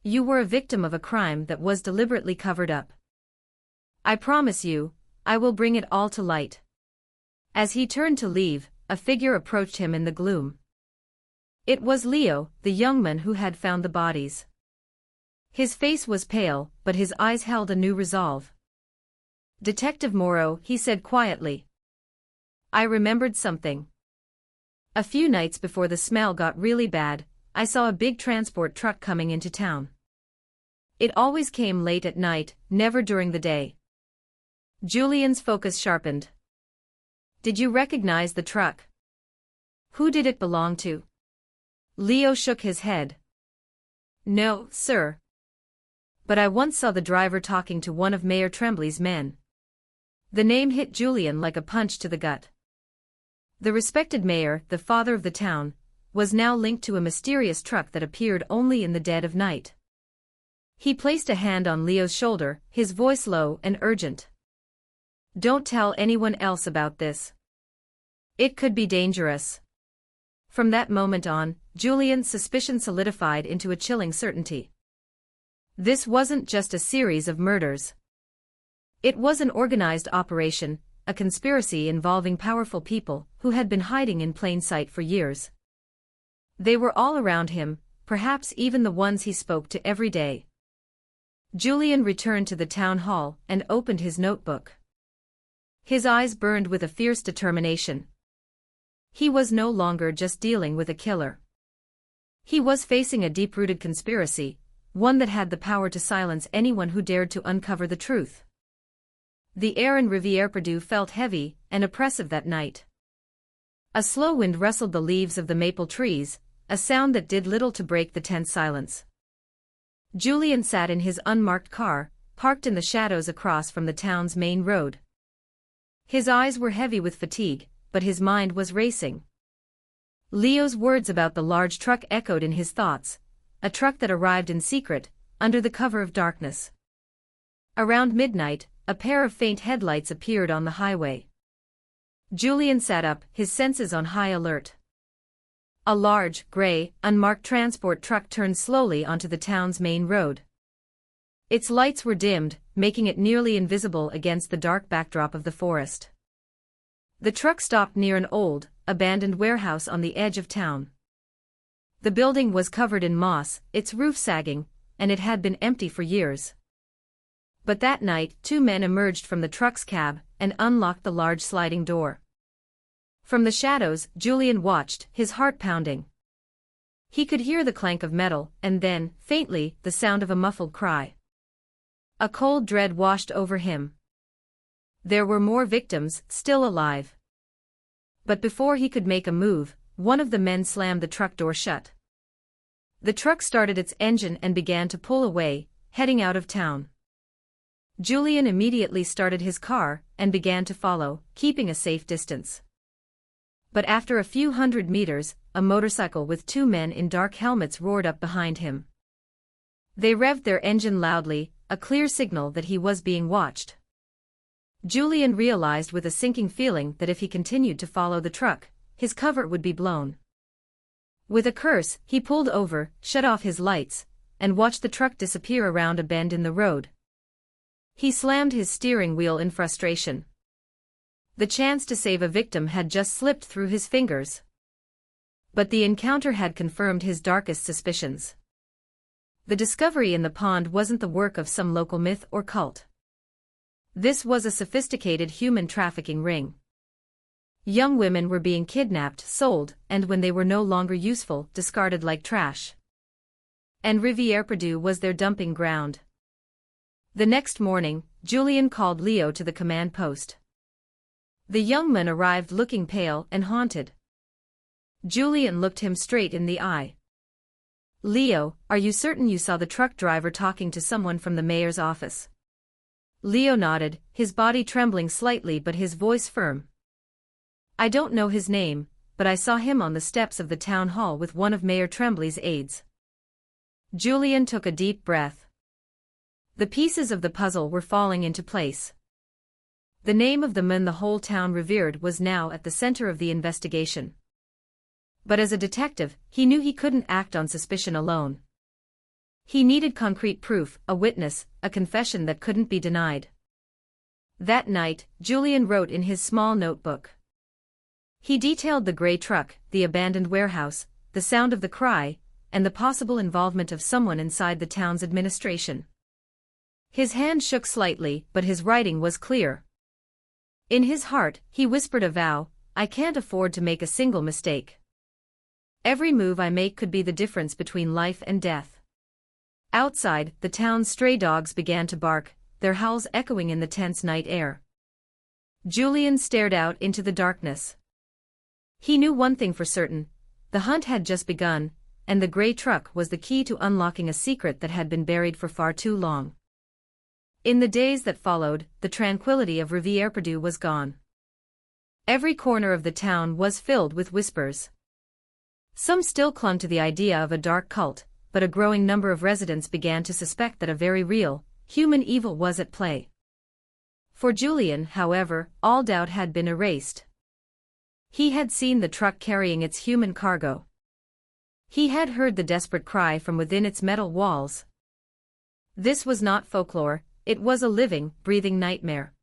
You were a victim of a crime that was deliberately covered up. I promise you, I will bring it all to light." As he turned to leave, a figure approached him in the gloom. It was Leo, the young man who had found the bodies. His face was pale, but his eyes held a new resolve. "Detective Moreau," he said quietly. "I remembered something. A few nights before the smell got really bad, I saw a big transport truck coming into town. It always came late at night, never during the day." Julian's focus sharpened. "Did you recognize the truck? Who did it belong to?" Leo shook his head. "No, sir. But I once saw the driver talking to one of Mayor Tremblay's men." The name hit Julian like a punch to the gut. The respected mayor, the father of the town, was now linked to a mysterious truck that appeared only in the dead of night. He placed a hand on Leo's shoulder, his voice low and urgent. "Don't tell anyone else about this. It could be dangerous." From that moment on, Julian's suspicion solidified into a chilling certainty. This wasn't just a series of murders. It was an organized operation, a conspiracy involving powerful people who had been hiding in plain sight for years. They were all around him, perhaps even the ones he spoke to every day. Julian returned to the town hall and opened his notebook. His eyes burned with a fierce determination. He was no longer just dealing with a killer. He was facing a deep-rooted conspiracy, one that had the power to silence anyone who dared to uncover the truth. The air in Rivière-Perdue felt heavy and oppressive that night. A slow wind rustled the leaves of the maple trees, a sound that did little to break the tense silence. Julien sat in his unmarked car, parked in the shadows across from the town's main road. His eyes were heavy with fatigue, but his mind was racing. Leo's words about the large truck echoed in his thoughts, a truck that arrived in secret, under the cover of darkness. Around midnight, a pair of faint headlights appeared on the highway. Julien sat up, his senses on high alert. A large, gray, unmarked transport truck turned slowly onto the town's main road. Its lights were dimmed, making it nearly invisible against the dark backdrop of the forest. The truck stopped near an old, abandoned warehouse on the edge of town. The building was covered in moss, its roof sagging, and it had been empty for years. But that night, two men emerged from the truck's cab and unlocked the large sliding door. From the shadows, Julien watched, his heart pounding. He could hear the clank of metal, and then, faintly, the sound of a muffled cry. A cold dread washed over him. There were more victims, still alive. But before he could make a move, one of the men slammed the truck door shut. The truck started its engine and began to pull away, heading out of town. Julien immediately started his car and began to follow, keeping a safe distance. But after a few hundred meters, a motorcycle with two men in dark helmets roared up behind him. They revved their engine loudly, a clear signal that he was being watched. Julien realized with a sinking feeling that if he continued to follow the truck, his cover would be blown. With a curse, he pulled over, shut off his lights, and watched the truck disappear around a bend in the road. He slammed his steering wheel in frustration. The chance to save a victim had just slipped through his fingers. But the encounter had confirmed his darkest suspicions. The discovery in the pond wasn't the work of some local myth or cult. This was a sophisticated human trafficking ring. Young women were being kidnapped, sold, and when they were no longer useful, discarded like trash. And Rivière-Perdue was their dumping ground. The next morning, Julien called Leo to the command post. The young man arrived looking pale and haunted. Julien looked him straight in the eye. "Leo, are you certain you saw the truck driver talking to someone from the mayor's office?" Leo nodded, his body trembling slightly but his voice firm. "I don't know his name, but I saw him on the steps of the town hall with one of Mayor Tremblay's aides." Julien took a deep breath. The pieces of the puzzle were falling into place. The name of the man the whole town revered was now at the center of the investigation. But as a detective, he knew he couldn't act on suspicion alone. He needed concrete proof, a witness, a confession that couldn't be denied. That night, Julien wrote in his small notebook. He detailed the gray truck, the abandoned warehouse, the sound of the cry, and the possible involvement of someone inside the town's administration. His hand shook slightly, but his writing was clear. In his heart, he whispered a vow, "I can't afford to make a single mistake. Every move I make could be the difference between life and death." Outside, the town's stray dogs began to bark, their howls echoing in the tense night air. Julien stared out into the darkness. He knew one thing for certain: the hunt had just begun, and the gray truck was the key to unlocking a secret that had been buried for far too long. In the days that followed, the tranquility of Rivière-Perdue was gone. Every corner of the town was filled with whispers. Some still clung to the idea of a dark cult, but a growing number of residents began to suspect that a very real, human evil was at play. For Julien, however, all doubt had been erased. He had seen the truck carrying its human cargo. He had heard the desperate cry from within its metal walls. This was not folklore, it was a living, breathing nightmare.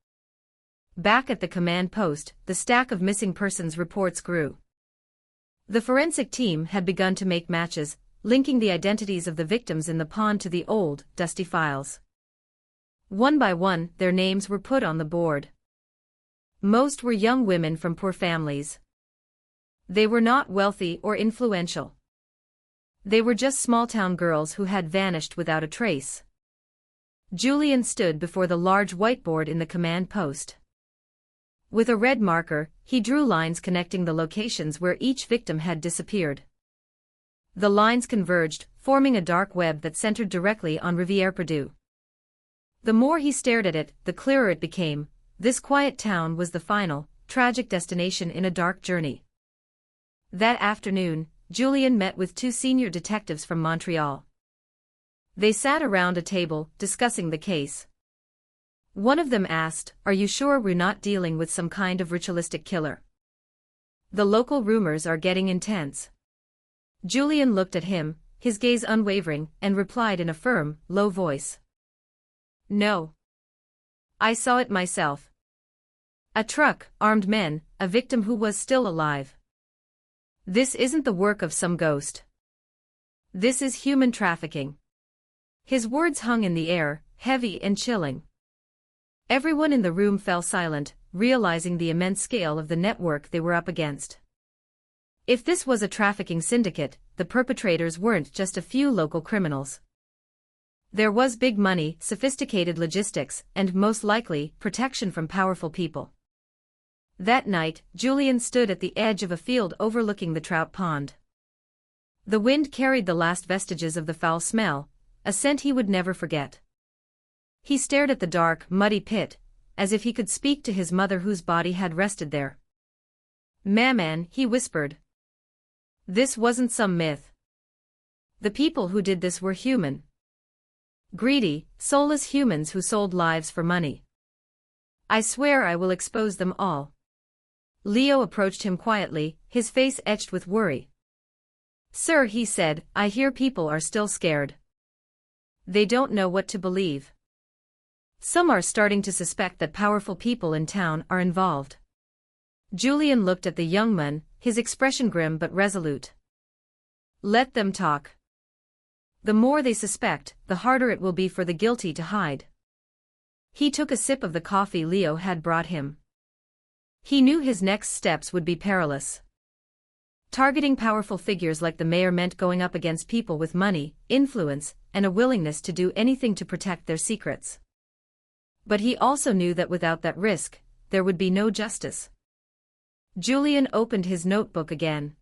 Back at the command post, the stack of missing persons reports grew. The forensic team had begun to make matches, linking the identities of the victims in the pond to the old, dusty files. One by one, their names were put on the board. Most were young women from poor families. They were not wealthy or influential. They were just small-town girls who had vanished without a trace. Julian stood before the large whiteboard in the command post. With a red marker, he drew lines connecting the locations where each victim had disappeared. The lines converged, forming a dark web that centered directly on Rivière-Perdue. The more he stared at it, the clearer it became. This quiet town was the final, tragic destination in a dark journey. That afternoon, Julian met with two senior detectives from Montreal. They sat around a table, discussing the case. One of them asked, "Are you sure we're not dealing with some kind of ritualistic killer? The local rumors are getting intense." Julian looked at him, his gaze unwavering, and replied in a firm, low voice. "No. I saw it myself. A truck, armed men, a victim who was still alive. This isn't the work of some ghost. This is human trafficking." His words hung in the air, heavy and chilling. Everyone in the room fell silent, realizing the immense scale of the network they were up against. If this was a trafficking syndicate, the perpetrators weren't just a few local criminals. There was big money, sophisticated logistics, and most likely, protection from powerful people. That night, Julian stood at the edge of a field overlooking the trout pond. The wind carried the last vestiges of the foul smell, a scent he would never forget. He stared at the dark, muddy pit, as if he could speak to his mother whose body had rested there. "Maman," he whispered. "This wasn't some myth. The people who did this were human. Greedy, soulless humans who sold lives for money. I swear I will expose them all." Leo approached him quietly, his face etched with worry. "Sir," he said, "I hear people are still scared. They don't know what to believe. Some are starting to suspect that powerful people in town are involved." Julian looked at the young man, his expression grim but resolute. "Let them talk. The more they suspect, the harder it will be for the guilty to hide." He took a sip of the coffee Leo had brought him. He knew his next steps would be perilous. Targeting powerful figures like the mayor meant going up against people with money, influence, and a willingness to do anything to protect their secrets. But he also knew that without that risk, there would be no justice. Julian opened his notebook again.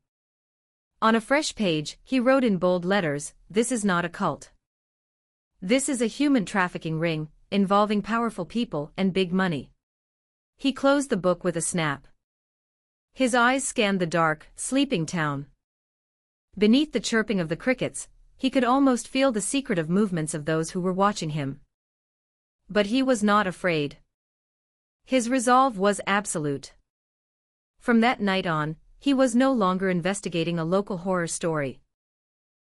On a fresh page, he wrote in bold letters, "This is not a cult. This is a human trafficking ring, involving powerful people and big money." He closed the book with a snap. His eyes scanned the dark, sleeping town. Beneath the chirping of the crickets, he could almost feel the secretive movements of those who were watching him. But he was not afraid. His resolve was absolute. From that night on, he was no longer investigating a local horror story.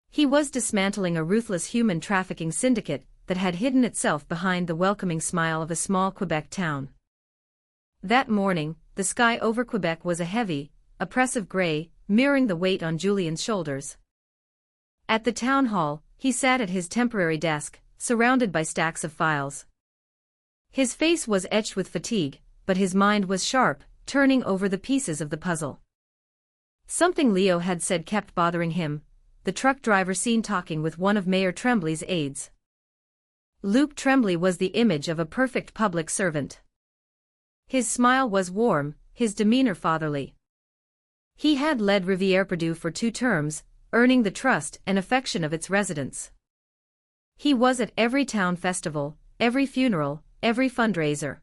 He was dismantling a ruthless human trafficking syndicate that had hidden itself behind the welcoming smile of a small Quebec town. That morning, the sky over Quebec was a heavy, oppressive gray, mirroring the weight on Julian's shoulders. At the town hall, he sat at his temporary desk, surrounded by stacks of files. His face was etched with fatigue, but his mind was sharp, turning over the pieces of the puzzle. Something Leo had said kept bothering him, the truck driver seen talking with one of Mayor Tremblay's aides. Luc Tremblay was the image of a perfect public servant. His smile was warm, his demeanor fatherly. He had led Rivière-Perdue for 2 terms, earning the trust and affection of its residents. He was at every town festival, every funeral, every fundraiser.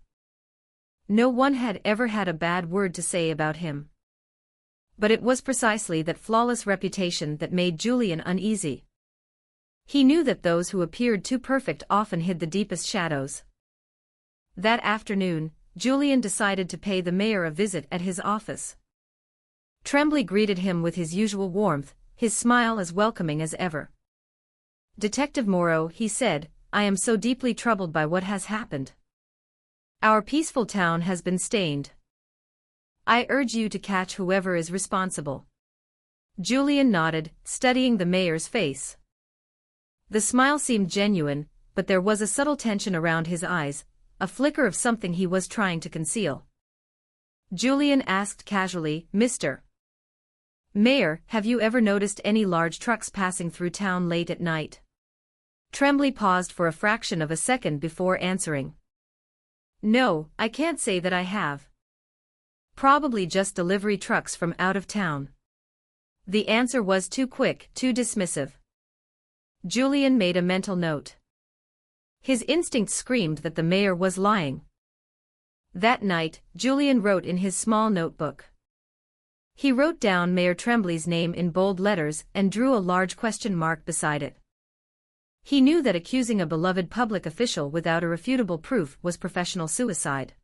No one had ever had a bad word to say about him. But it was precisely that flawless reputation that made Julian uneasy. He knew that those who appeared too perfect often hid the deepest shadows. That afternoon, Julian decided to pay the mayor a visit at his office. Tremblay greeted him with his usual warmth, his smile as welcoming as ever. "Detective Moreau," he said, "I am so deeply troubled by what has happened. Our peaceful town has been stained. I urge you to catch whoever is responsible." Julian nodded, studying the mayor's face. The smile seemed genuine, but there was a subtle tension around his eyes, a flicker of something he was trying to conceal. Julian asked casually, "Mr. Mayor, have you ever noticed any large trucks passing through town late at night? Tremblay paused for a fraction of a second before answering. No, I can't say that I have. Probably just delivery trucks from out of town. The answer was too quick, too dismissive. Julian made a mental note. His instinct screamed that the mayor was lying. That night, Julian wrote in his small notebook. He wrote down Mayor Tremblay's name in bold letters and drew a large question mark beside it. He knew that accusing a beloved public official without irrefutable proof was professional suicide.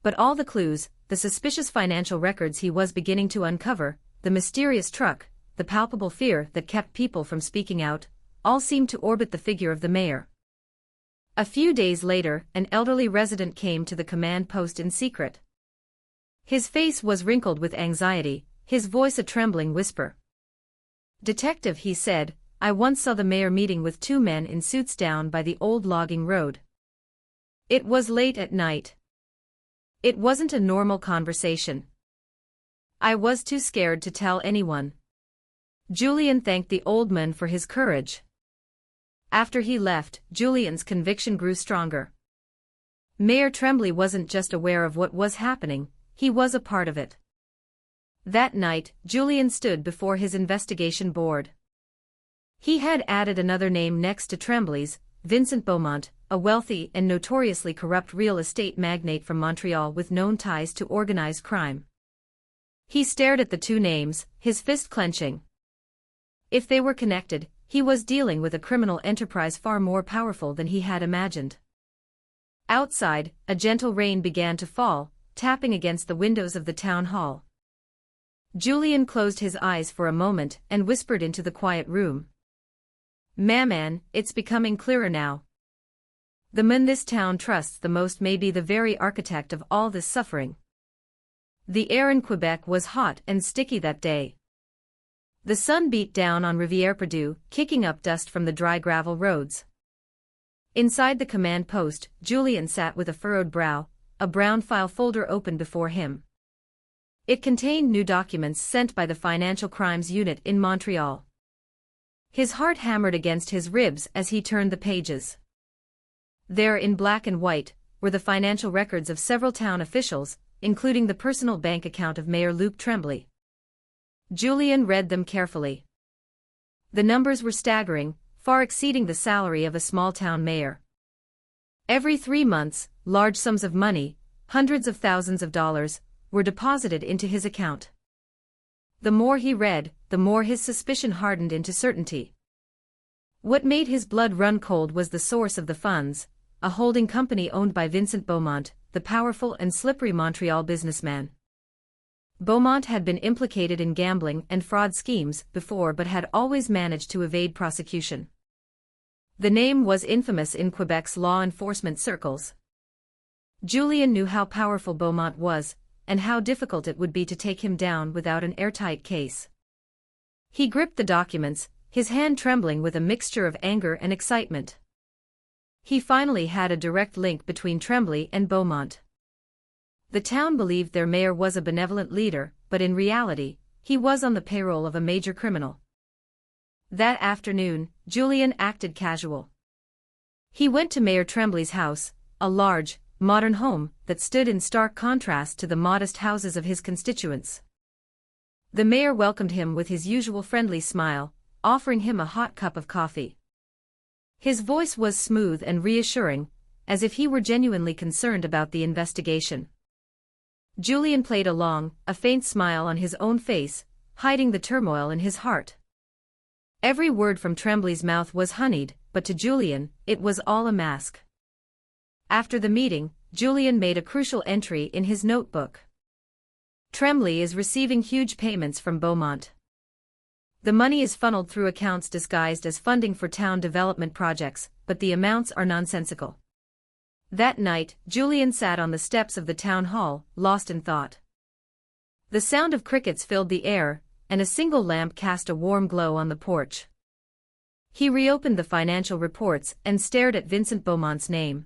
But all the clues, the suspicious financial records he was beginning to uncover, the mysterious truck, the palpable fear that kept people from speaking out, all seemed to orbit the figure of the mayor. A few days later, an elderly resident came to the command post in secret. His face was wrinkled with anxiety, his voice a trembling whisper. "Detective," he said, "I once saw the mayor meeting with two men in suits down by the old logging road. It was late at night. It wasn't a normal conversation. I was too scared to tell anyone." Julian thanked the old man for his courage. After he left, Julian's conviction grew stronger. Mayor Tremblay wasn't just aware of what was happening, he was a part of it. That night, Julian stood before his investigation board. He had added another name next to Tremblay's, Vincent Beaumont, a wealthy and notoriously corrupt real estate magnate from Montreal with known ties to organized crime. He stared at the two names, his fist clenching. If they were connected, he was dealing with a criminal enterprise far more powerful than he had imagined. Outside, a gentle rain began to fall, tapping against the windows of the town hall. Julian closed his eyes for a moment and whispered into the quiet room. "Man, it's becoming clearer now. The man this town trusts the most may be the very architect of all this suffering." The air in Quebec was hot and sticky that day. The sun beat down on Rivière-Perdu, kicking up dust from the dry gravel roads. Inside the command post, Julian sat with a furrowed brow, a brown file folder open before him. It contained new documents sent by the Financial Crimes Unit in Montreal. His heart hammered against his ribs as he turned the pages. There, in black and white, were the financial records of several town officials, including the personal bank account of Mayor Luc Tremblay. Julian read them carefully. The numbers were staggering, far exceeding the salary of a small-town mayor. Every 3 months, large sums of money, hundreds of thousands of dollars, were deposited into his account. The more he read, the more his suspicion hardened into certainty. What made his blood run cold was the source of the funds, a holding company owned by Vincent Beaumont, the powerful and slippery Montreal businessman. Beaumont had been implicated in gambling and fraud schemes before but had always managed to evade prosecution. The name was infamous in Quebec's law enforcement circles. Julian knew how powerful Beaumont was, and how difficult it would be to take him down without an airtight case. He gripped the documents, his hand trembling with a mixture of anger and excitement. He finally had a direct link between Tremblay and Beaumont. The town believed their mayor was a benevolent leader, but in reality, he was on the payroll of a major criminal. That afternoon, Julian acted casual. He went to Mayor Tremblay's house, a large, modern home that stood in stark contrast to the modest houses of his constituents. The mayor welcomed him with his usual friendly smile, offering him a hot cup of coffee. His voice was smooth and reassuring, as if he were genuinely concerned about the investigation. Julian played along, a faint smile on his own face, hiding the turmoil in his heart. Every word from Tremblay's mouth was honeyed, but to Julian, it was all a mask. After the meeting, Julian made a crucial entry in his notebook. "Tremblay is receiving huge payments from Beaumont. The money is funneled through accounts disguised as funding for town development projects, but the amounts are nonsensical." That night, Julian sat on the steps of the town hall, lost in thought. The sound of crickets filled the air, and a single lamp cast a warm glow on the porch. He reopened the financial reports and stared at Vincent Beaumont's name.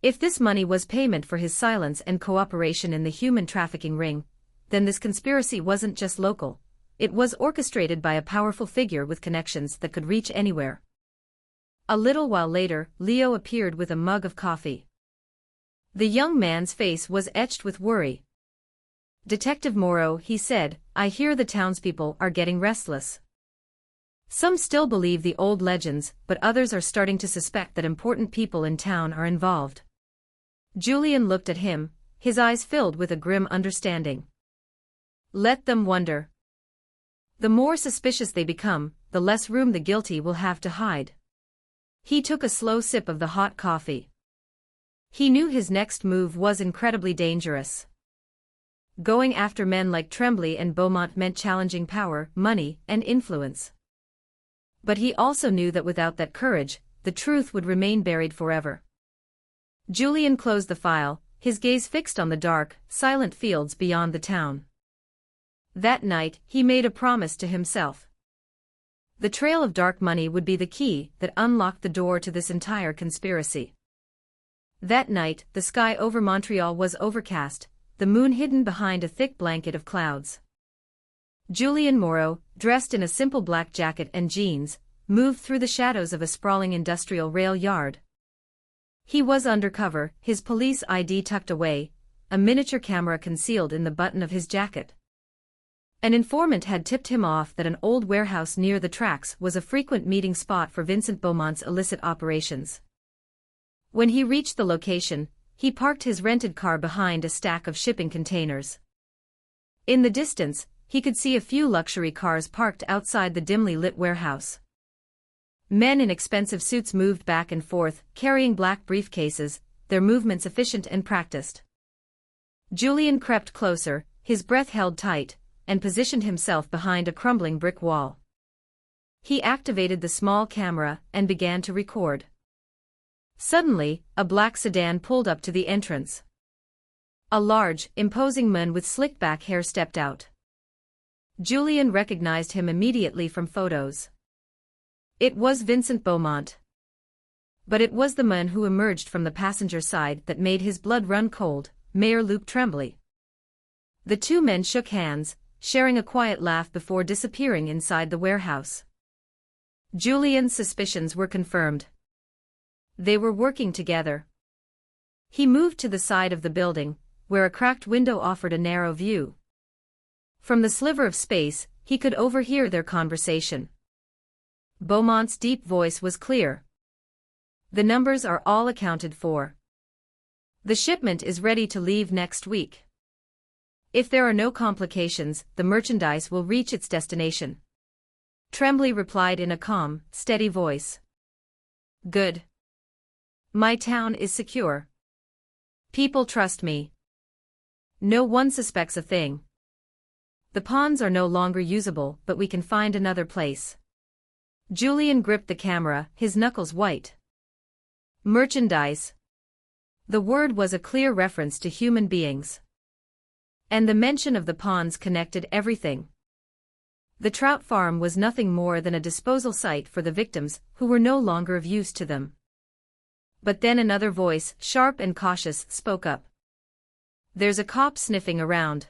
If this money was payment for his silence and cooperation in the human trafficking ring, then this conspiracy wasn't just local. It was orchestrated by a powerful figure with connections that could reach anywhere. A little while later, Leo appeared with a mug of coffee. The young man's face was etched with worry. "Detective Moreau," he said, "I hear the townspeople are getting restless. Some still believe the old legends, but others are starting to suspect that important people in town are involved." Julian looked at him, his eyes filled with a grim understanding. "Let them wonder. The more suspicious they become, the less room the guilty will have to hide." He took a slow sip of the hot coffee. He knew his next move was incredibly dangerous. Going after men like Tremblay and Beaumont meant challenging power, money, and influence. But he also knew that without that courage, the truth would remain buried forever. Julian closed the file, his gaze fixed on the dark, silent fields beyond the town. That night, he made a promise to himself. The trail of dark money would be the key that unlocked the door to this entire conspiracy. That night, the sky over Montreal was overcast, the moon hidden behind a thick blanket of clouds. Julian Moreau, dressed in a simple black jacket and jeans, moved through the shadows of a sprawling industrial rail yard. He was undercover, his police ID tucked away, a miniature camera concealed in the button of his jacket. An informant had tipped him off that an old warehouse near the tracks was a frequent meeting spot for Vincent Beaumont's illicit operations. When he reached the location, he parked his rented car behind a stack of shipping containers. In the distance, he could see a few luxury cars parked outside the dimly lit warehouse. Men in expensive suits moved back and forth, carrying black briefcases, their movements efficient and practiced. Julian crept closer, his breath held tight, and positioned himself behind a crumbling brick wall. He activated the small camera and began to record. Suddenly, a black sedan pulled up to the entrance. A large, imposing man with slicked back hair stepped out. Julian recognized him immediately from photos. It was Vincent Beaumont. But it was the man who emerged from the passenger side that made his blood run cold, Mayor Luc Tremblay. The two men shook hands, sharing a quiet laugh before disappearing inside the warehouse. Julian's suspicions were confirmed. They were working together. He moved to the side of the building, where a cracked window offered a narrow view. From the sliver of space, he could overhear their conversation. Beaumont's deep voice was clear. "The numbers are all accounted for. The shipment is ready to leave next week. If there are no complications, the merchandise will reach its destination." Tremblay replied in a calm, steady voice. "Good. My town is secure. People trust me. No one suspects a thing. The ponds are no longer usable, but we can find another place." Julian gripped the camera, his knuckles white. Merchandise. The word was a clear reference to human beings. And the mention of the ponds connected everything. The trout farm was nothing more than a disposal site for the victims who were no longer of use to them. But then another voice, sharp and cautious, spoke up. "There's a cop sniffing around.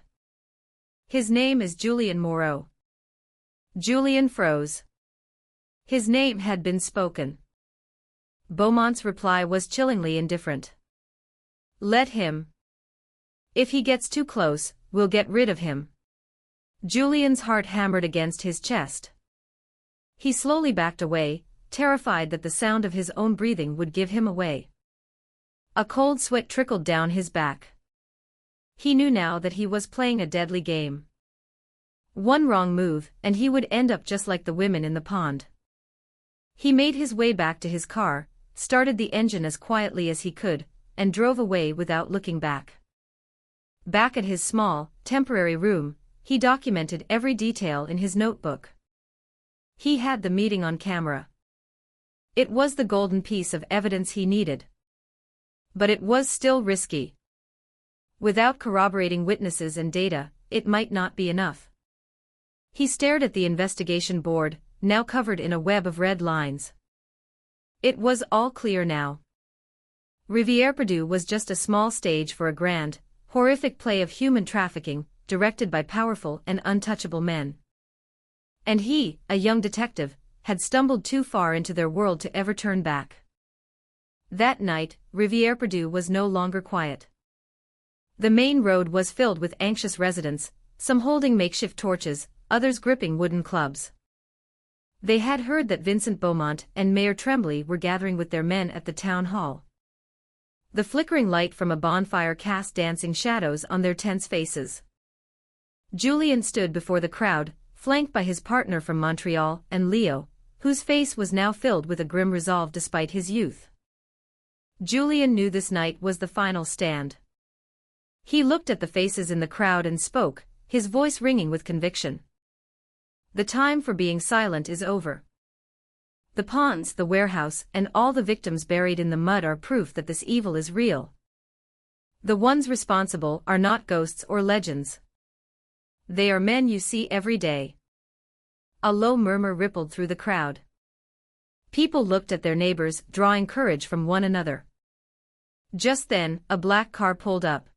His name is Julian Moreau." Julian froze. His name had been spoken. Beaumont's reply was chillingly indifferent. "Let him. If he gets too close, we'll get rid of him." Julian's heart hammered against his chest. He slowly backed away, terrified that the sound of his own breathing would give him away. A cold sweat trickled down his back. He knew now that he was playing a deadly game. One wrong move, and he would end up just like the women in the pond. He made his way back to his car, started the engine as quietly as he could, and drove away without looking back. Back at his small, temporary room, he documented every detail in his notebook. He had the meeting on camera. It was the golden piece of evidence he needed. But it was still risky. Without corroborating witnesses and data, it might not be enough. He stared at the investigation board, now covered in a web of red lines. It was all clear now. Rivière-Perdue was just a small stage for a grand, horrific play of human trafficking, directed by powerful and untouchable men. And he, a young detective, had stumbled too far into their world to ever turn back. That night, Rivière-Perdu was no longer quiet. The main road was filled with anxious residents, some holding makeshift torches, others gripping wooden clubs. They had heard that Vincent Beaumont and Mayor Tremblay were gathering with their men at the town hall. The flickering light from a bonfire cast dancing shadows on their tense faces. Julien stood before the crowd, flanked by his partner from Montreal and Leo, whose face was now filled with a grim resolve despite his youth. Julien knew this night was the final stand. He looked at the faces in the crowd and spoke, his voice ringing with conviction. The time for being silent is over. The ponds, the warehouse, and all the victims buried in the mud are proof that this evil is real. The ones responsible are not ghosts or legends. They are men you see every day. A low murmur rippled through the crowd. People looked at their neighbors, drawing courage from one another. Just then, a black car pulled up.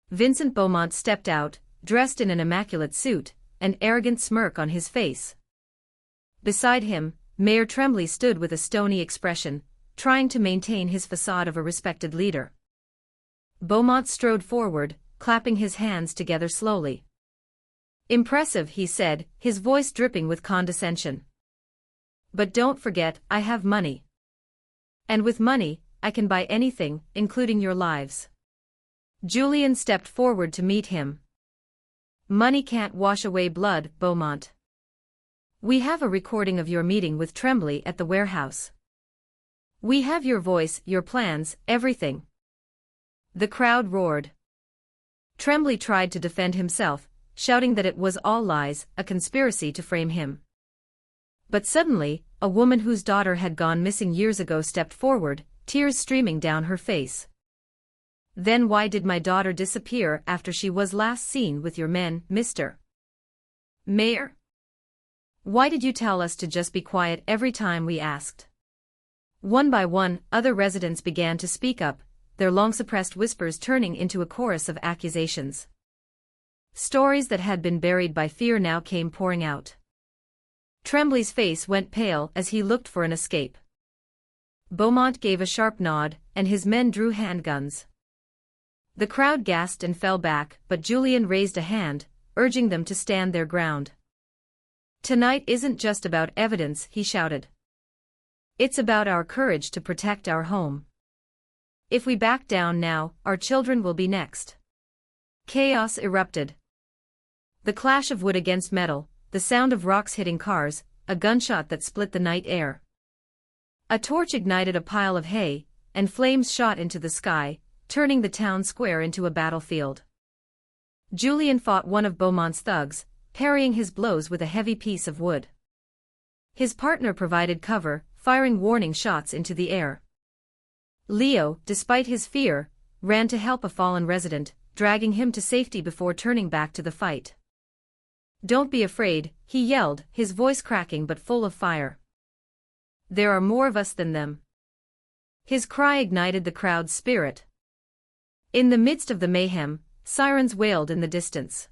Vincent Beaumont stepped out, dressed in an immaculate suit, an arrogant smirk on his face. Beside him, Mayor Tremblay stood with a stony expression, trying to maintain his facade of a respected leader. Beaumont strode forward, clapping his hands together slowly. "Impressive," he said, his voice dripping with condescension. "But don't forget, I have money. And with money, I can buy anything, including your lives." Julien stepped forward to meet him. "Money can't wash away blood, Beaumont. We have a recording of your meeting with Tremblay at the warehouse. We have your voice, your plans, everything." The crowd roared. Tremblay tried to defend himself, shouting that it was all lies, a conspiracy to frame him. But suddenly, a woman whose daughter had gone missing years ago stepped forward, tears streaming down her face. "Then why did my daughter disappear after she was last seen with your men, Mr. Mayor? Why did you tell us to just be quiet every time we asked?" One by one, other residents began to speak up, their long-suppressed whispers turning into a chorus of accusations. Stories that had been buried by fear now came pouring out. Tremblay's face went pale as he looked for an escape. Beaumont gave a sharp nod, and his men drew handguns. The crowd gasped and fell back, but Julien raised a hand, urging them to stand their ground. "Tonight isn't just about evidence," he shouted. "It's about our courage to protect our home. If we back down now, our children will be next." Chaos erupted. The clash of wood against metal, the sound of rocks hitting cars, a gunshot that split the night air. A torch ignited a pile of hay, and flames shot into the sky, turning the town square into a battlefield. Julien fought one of Beaumont's thugs, parrying his blows with a heavy piece of wood. His partner provided cover, firing warning shots into the air. Leo, despite his fear, ran to help a fallen resident, dragging him to safety before turning back to the fight. "Don't be afraid," he yelled, his voice cracking but full of fire. "There are more of us than them." His cry ignited the crowd's spirit. In the midst of the mayhem, sirens wailed in the distance.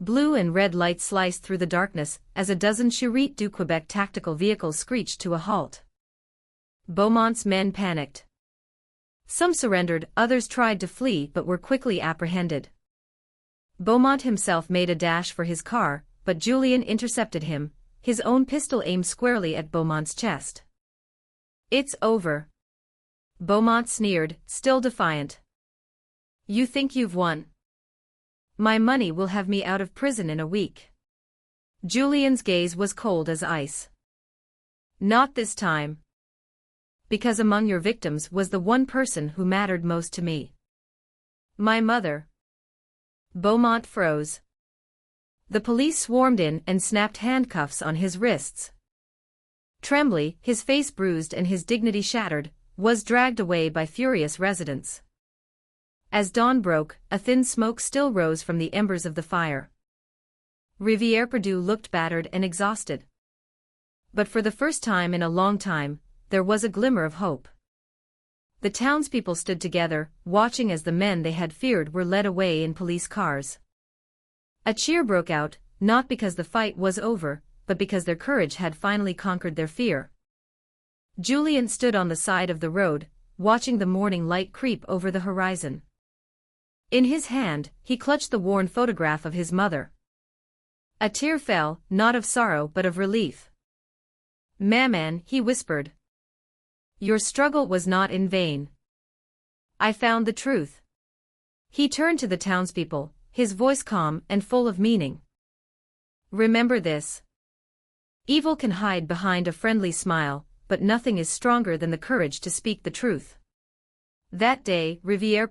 Blue and red lights sliced through the darkness as a dozen Charité du Quebec tactical vehicles screeched to a halt. Beaumont's men panicked. Some surrendered, others tried to flee but were quickly apprehended. Beaumont himself made a dash for his car, but Julien intercepted him, his own pistol aimed squarely at Beaumont's chest. "It's over." Beaumont sneered, still defiant. "You think you've won? My money will have me out of prison in a week." Julien's gaze was cold as ice. "Not this time. Because among your victims was the one person who mattered most to me. My mother." Beaumont froze. The police swarmed in and snapped handcuffs on his wrists. Tremblay, his face bruised and his dignity shattered, was dragged away by furious residents. As dawn broke, a thin smoke still rose from the embers of the fire. Rivière-Perdu looked battered and exhausted. But for the first time in a long time, there was a glimmer of hope. The townspeople stood together, watching as the men they had feared were led away in police cars. A cheer broke out, not because the fight was over, but because their courage had finally conquered their fear. Julien stood on the side of the road, watching the morning light creep over the horizon. In his hand, he clutched the worn photograph of his mother. A tear fell, not of sorrow but of relief. "Maman," he whispered. "Your struggle was not in vain. I found the truth." He turned to the townspeople, his voice calm and full of meaning. "Remember this. Evil can hide behind a friendly smile, but nothing is stronger than the courage to speak the truth." That day, Rivière